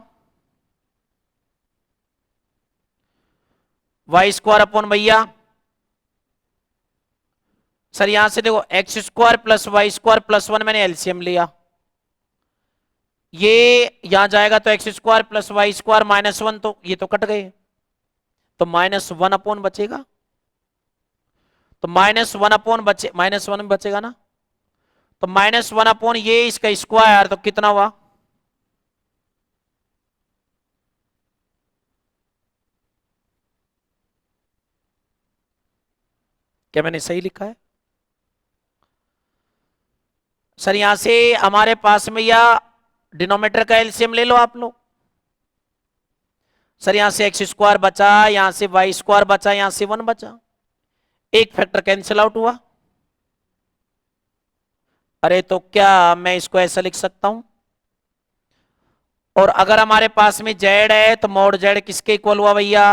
वाई स्क्वायर अपॉन भैया, सर यहां से देखो X square plus Y square plus 1 मैंने एलसीएम लिया, ये यहां जाएगा तो X square plus Y square minus 1, तो ये तो कट गए, तो माइनस 1 अपॉन बचेगा, तो माइनस 1 अपॉन बचे, माइनस 1 बचेगा ना, तो माइनस 1 अपॉन ये इसका स्क्वायर, तो कितना हुआ? क्या मैंने सही लिखा है? सर यहां से हमारे पास में या डिनोमीटर का एलसीएम ले लो आप लोग। सर यहां से एक्स स्क्वायर बचा, यहां से वाई स्क्वायर बचा, यहां से 1 बचा, एक फैक्टर कैंसिल आउट हुआ। अरे तो क्या मैं इसको ऐसा लिख सकता हूं? और अगर हमारे पास में जेड है तो मॉड जेड किसके इक्वल हुआ भैया?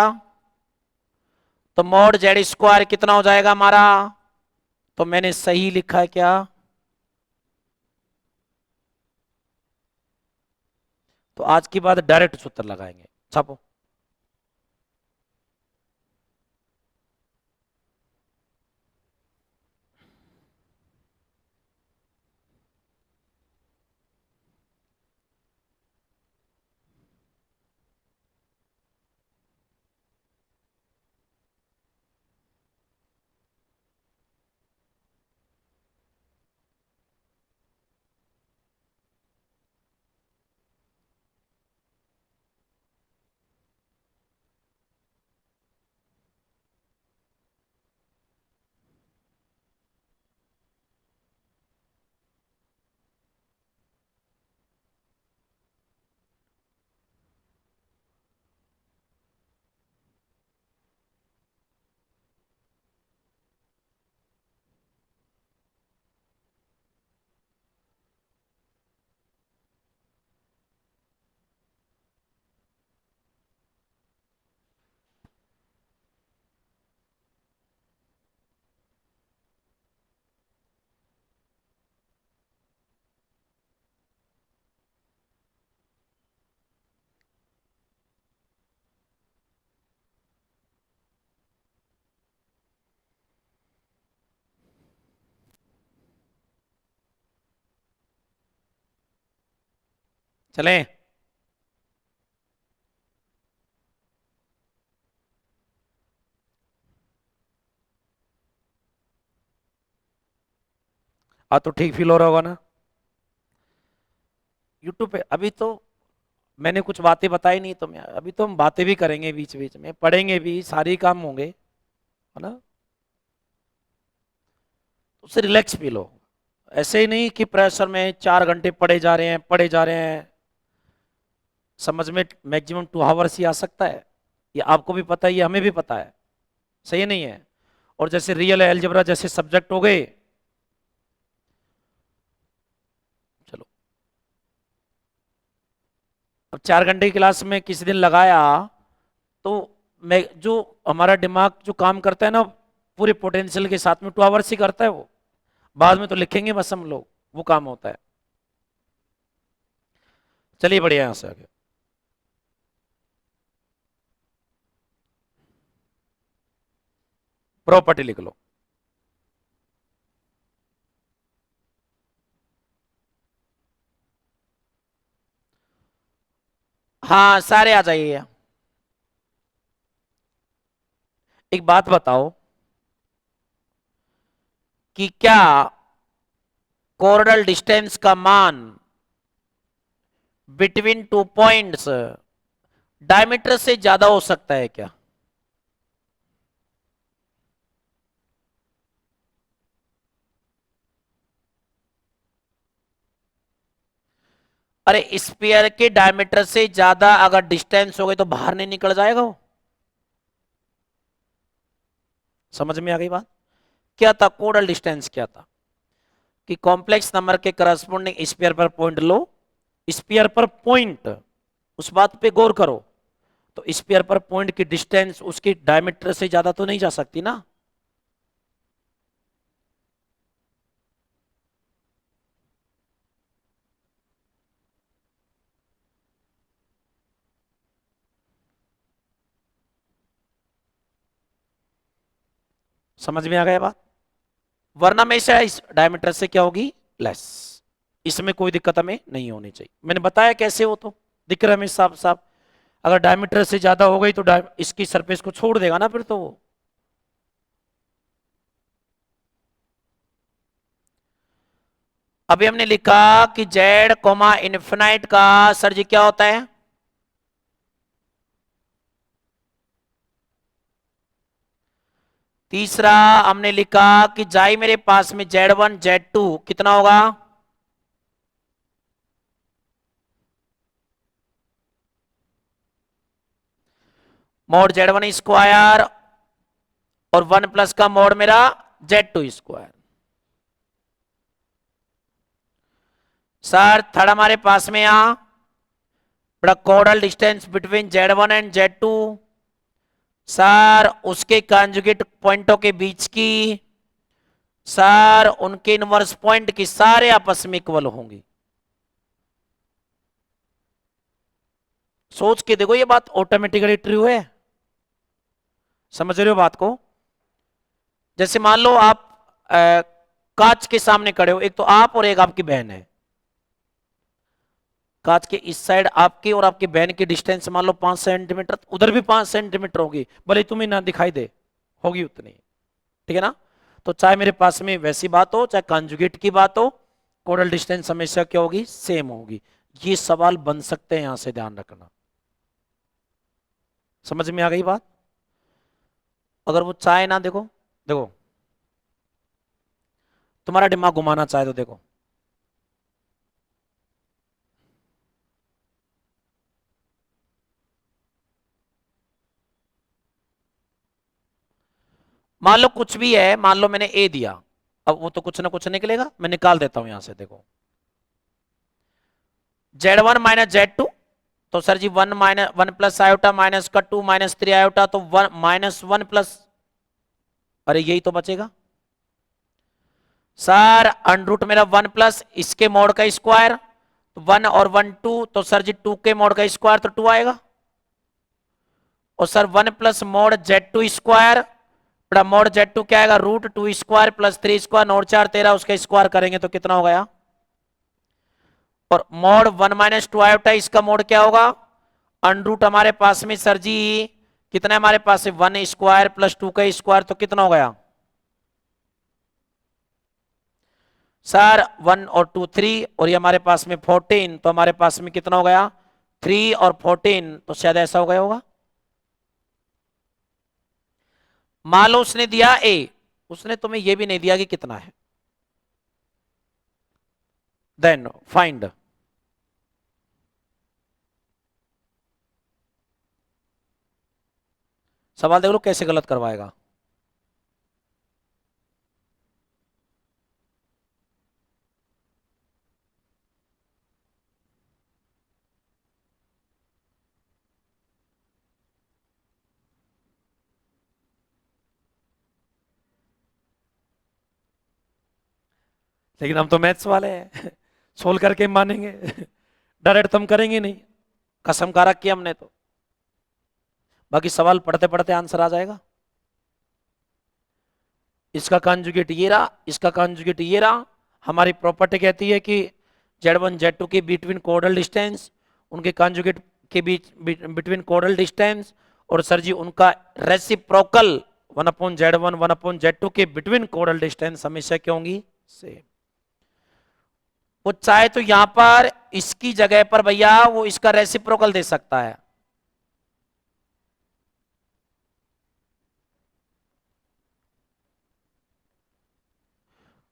तो मॉड जेड स्क्वायर कितना हो जाएगा हमारा? तो मैंने सही लिखा है क्या? तो आज की बात डायरेक्ट सूत्र लगाएंगे, छापो। चलें? तो ठीक फील हो रहा होगा ना? यूट्यूब पे अभी तो मैंने कुछ बातें बताई नहीं, तो मैं अभी तो हम बातें भी करेंगे, बीच बीच में पढ़ेंगे भी, सारी काम होंगे, है ना? उससे रिलैक्स फील हो। ऐसे ही नहीं कि प्रेशर में 4 घंटे पढ़े जा रहे हैं, पढ़े जा रहे हैं। समझ में मैक्सिमम 2 आवर्स ही आ सकता है, ये आपको भी पता है, ये हमें भी पता है। सही नहीं है? और जैसे रियल अलजेब्रा जैसे सब्जेक्ट हो गए, चलो अब 4 घंटे की क्लास में किसी दिन लगाया, तो मैं जो हमारा दिमाग जो काम करता है ना, पूरे पोटेंशियल के साथ में 2 आवर्स ही करता है वो। बाद में तो लिखेंगे बस हम लोग, वो काम होता है। चलिए बढ़िया, यहां से आगे। प्रॉपर्टी लिख लो। हाँ सारे आ जाइए। एक बात बताओ कि क्या कोऑर्डिनल डिस्टेंस का मान बिटवीन 2 पॉइंट्स डायमीटर से ज्यादा हो सकता है क्या? अरे स्फीयर के डायमीटर से ज्यादा अगर डिस्टेंस हो गई तो बाहर नहीं निकल जाएगा वो? समझ में आ गई बात? क्या था कोऑर्डिनल डिस्टेंस? क्या था कि कॉम्प्लेक्स नंबर के करस्पॉन्डिंग स्फीयर पर पॉइंट लो, स्फीयर पर पॉइंट, उस बात पे गौर करो। तो स्फीयर पर पॉइंट की डिस्टेंस उसकी डायमीटर से ज्यादा तो नहीं जा सकती ना? समझ में आ गया बात? वरना हमेशा इस डायमीटर से क्या होगी? लेस। इसमें कोई दिक्कत हमें नहीं होनी चाहिए। मैंने बताया कैसे हो, तो दिख रहा है हमें साफ साफ। अगर डायमीटर से ज्यादा हो गई तो इसकी सरफेस को छोड़ देगा ना फिर तो वो। अभी हमने लिखा कि जेड कोमा इन्फिनाइट का सर जी क्या होता है? तीसरा हमने लिखा कि जाई मेरे पास में Z1 Z2 कितना होगा? मोड Z1 स्क्वायर और 1 प्लस का मोड मेरा Z2 स्क्वायर। सर थर्ड हमारे पास में यहां बड़ा chordal distance between Z1 and Z2, sir उसके कंजुगेट पॉइंटों के बीच की, सर उनके इनवर्स पॉइंट की सारे आपस में इक्वल होंगी। सोच के देखो, ये बात ऑटोमेटिकली ट्रू है। समझ रहे हो बात को? जैसे मान लो आप कांच के सामने खड़े हो, एक तो आप और एक आपकी बहन है। कांच के इस साइड आपकी और आपकी बहन की डिस्टेंस मान लो 5 सेंटीमीटर, उधर भी 5 सेंटीमीटर होगी, भले तुम्हें ना दिखाई दे, होगी उतनी। ठीक है ना? तो चाहे मेरे पास में वैसी बात हो, चाहे कॉन्जुगेट की बात हो, कोडल डिस्टेंस हमेशा क्या होगी? सेम होगी। ये सवाल बन सकते हैं, यहां से ध्यान रखना। समझ में आ गई बात? अगर वो चाहे ना, देखो देखो, तुम्हारा दिमाग घुमाना चाहे तो देखो, मान लो कुछ भी है, मान लो मैंने ए दिया, अब वो तो कुछ ना कुछ निकलेगा, मैं निकाल देता हूं यहां से। देखो Z1 - Z2, तो सर जी 1 - 1 + आयोटा माइनस का 2 - 3 आयोटा, तो 1 - 1 प्लस, अरे यही तो बचेगा सर। अंडरूट मेरा 1 प्लस इसके मोड का स्क्वायर, 1 और 1 2, तो सर जी 2 के मोड का स्क्वायर तो 2 आएगा। और sir 1 plus mode Z2 square बड़ा मोड Z2 क्या आएगा? √2 स्क्वायर प्लस 3 स्क्वायर, 9 4 13, उसका स्क्वायर करेंगे तो कितना हो गया? और मॉड 1 - 2 आयोटा, इसका मोड क्या होगा? अंडरूट हमारे पास में सर जी कितना है हमारे पास है? 1² प्लस 2 का स्क्वायर, तो कितना हो गया सर? 1 और 2 3, और ये हमारे पास में 14, तो हमारे पास में कितना हो गया? 3 और 14, तो शायद ऐसा हो गया होगा। मान लो उसने दिया ए, उसने तुम्हें ये भी नहीं दिया कि कितना है, देन फाइंड। सवाल देख लो कैसे गलत करवाएगा। लेकिन हम तो मैथ्स वाले हैं सोल्व करके मानेंगे डायरेक्ट तुम करेंगे नहीं, कसम का रखी हमने तो। बाकी सवाल पढ़ते पढ़ते आंसर आ जाएगा। इसका कॉन्जुगेट ये रहा, इसका कॉन्जुगेट ये रहा। हमारी प्रॉपर्टी कहती है कि Z1 Z2 के बिटवीन कोडल डिस्टेंस, उनके कॉन्जुगेट के बीच बिटवीन कोडल डिस्टेंस, और सर जी उनका रेसिप्रोकल 1/Z1 1/Z2 के बिटवीन कोडल डिस्टेंस हमेशा क्या होंगी? सेम। वो चाहे तो यहां पर इसकी जगह पर भैया वो इसका रेसिप्रोकल दे सकता है।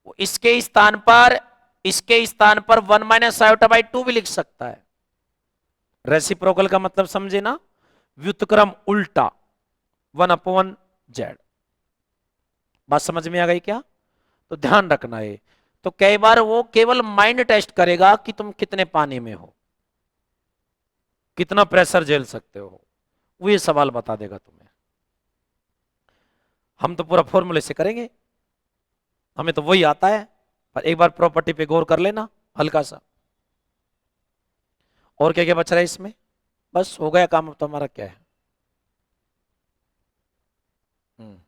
वो इसके स्थान पर 1 - i/2 भी लिख सकता है। रेसिप्रोकल का मतलब समझे ना, व्युत्क्रम उल्टा 1/Z। बात समझ में आ गई क्या? तो ध्यान रखना है। तो कई बार वो केवल माइंड टेस्ट करेगा कि तुम कितने पानी में हो, कितना प्रेशर झेल सकते हो, वो ये सवाल बता देगा तुम्हें। हम तो पूरा फॉर्मूले से करेंगे, हमें तो वही आता है। पर एक बार प्रॉपर्टी पे गौर कर लेना हल्का सा। और क्या क्या बच रहा है इसमें? बस हो गया काम। अब तो हमारा क्या है? हम्म,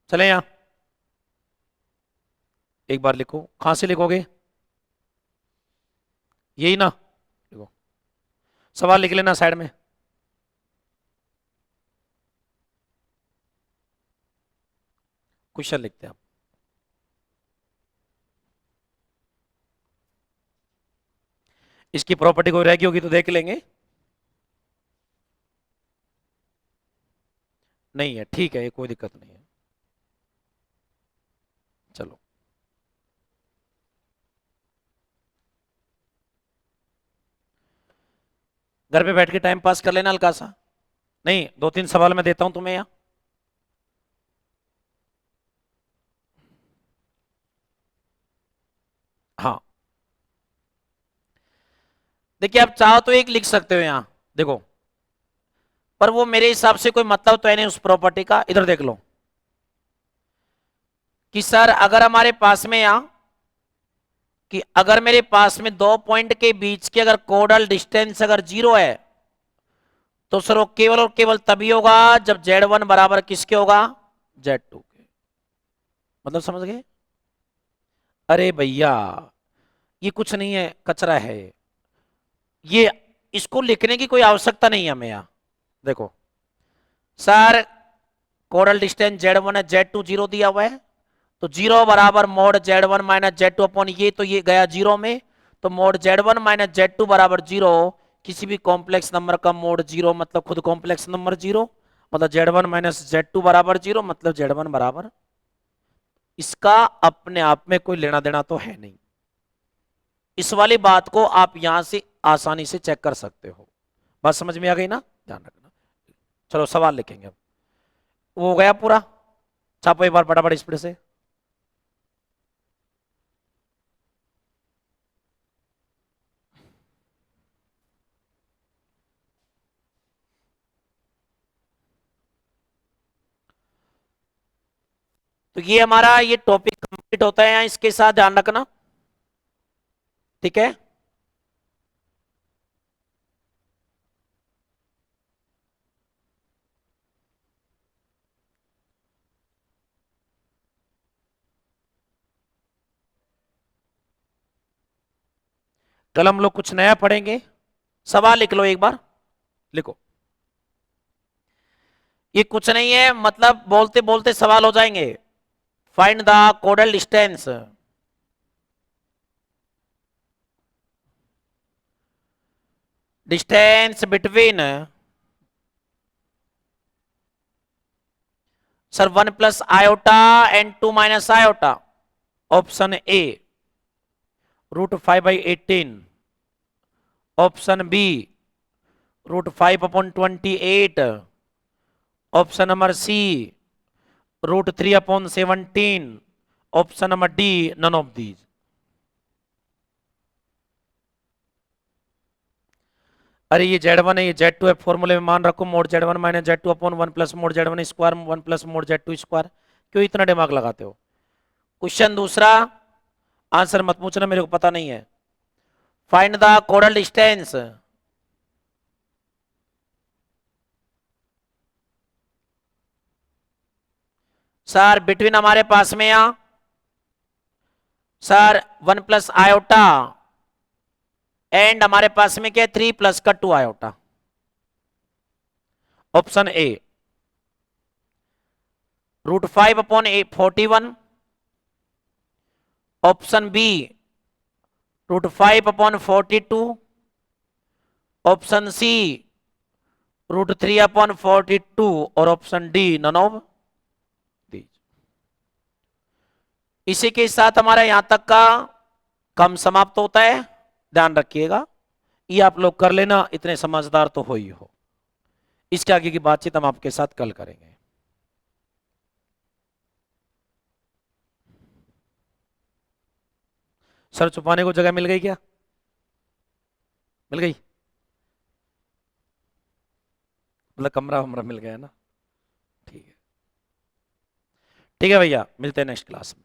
चले यहां एक बार लिखो। कहां से लिखोगे? यही ना, लिखो। सवाल लिख लेना साइड में। क्वेश्चन लिखते हैं आप। इसकी प्रॉपर्टी कोई रहेगी होगी तो देख लेंगे। नहीं है, ठीक है, ये कोई दिक्कत नहीं है। चलो, घर पे बैठ के टाइम पास कर लेना हल्का सा। नहीं, 2-3 सवाल मैं देता हूं तुम्हें यहाँ। हाँ, देखिए आप चाहो तो एक लिख सकते हो यहाँ, देखो। पर वो मेरे हिसाब से कोई मतलब तो है नहीं उस प्रॉपर्टी का। इधर देख लो कि सर अगर हमारे पास में यहाँ कि अगर मेरे पास में 2 पॉइंट के बीच की अगर कोडल डिस्टेंस अगर 0 है, तो सर वो केवल और केवल तभी होगा जब Z1 बराबर किसके होगा? Z2 के। मतलब समझ गए? अरे भैया, ये कुछ नहीं है, कचरा है ये। इसको लिखने की कोई आवश्यकता नहीं है हमें यहाँ। देखो सर, कोडल डिस्टेंस Z1 है, Z2 0 दिया हुआ है, तो 0 बराबर मोड Z1 - Z2 अपॉन ये, तो ये गया 0 में। तो मोड Z1 - Z2 बराबर 0। किसी भी कॉम्प्लेक्स नंबर का मोड 0 मतलब खुद कॉम्प्लेक्स नंबर 0, मतलब Z1 - Z2 बराबर 0, मतलब Z1 बराबर। इसका अपने आप में कोई लेना देना तो है नहीं। इस वाली बात को आप यहां से आसानी से चेक कर सकते हो। बात समझ में आ गई ना? ध्यान रखना। चलो सवाल लिखेंगे अब। वो हो गया पूरा। छापो एक बार फटाफट स्पीड से। तो ये हमारा ये टॉपिक कंप्लीट होता है यहाँ, इसके साथ ध्यान रखना, ठीक है। कल हम लोग कुछ नया पढ़ेंगे। सवाल लिख लो एक बार, लिखो। ये कुछ नहीं है, मतलब बोलते बोलते सवाल हो जाएंगे। Find the chordal distance between sir 1 plus iota and 2 minus iota. Option A √5/18, option B √5/28, option number C √3/17, option number D none of these. अरे ये Z1 है, ये Z2 है, फॉर्मूले में मान रखो mode Z1 minus Z2 upon 1 plus mode Z1 square 1 plus mode Z2 square. क्यों इतना दिमाग लगाते हो? क्वेश्चन दूसरा, आंसर मत पूछना, मेरे को पता नहीं है। Find the chordal distance sir between हमारे पास में यहां सर 1 प्लस आयोटा एंड हमारे पास में क्या है 3 प्लस का 2 iota. Option A √5/41, option B √5/42, option C √3/42 और option D none of these. इसी के साथ हमारा यहां तक का काम समाप्त होता है। ध्यान रखिएगा, ये आप लोग कर लेना, इतने समझदार तो हो ही हो। इसके आगे की बातचीत हम आपके साथ कल करेंगे। सर छुपाने को जगह मिल गई क्या? मिल गई, मतलब कमरा वमरा मिल गया ना? ठीक है, ठीक है भैया, मिलते हैं नेक्स्ट क्लास में।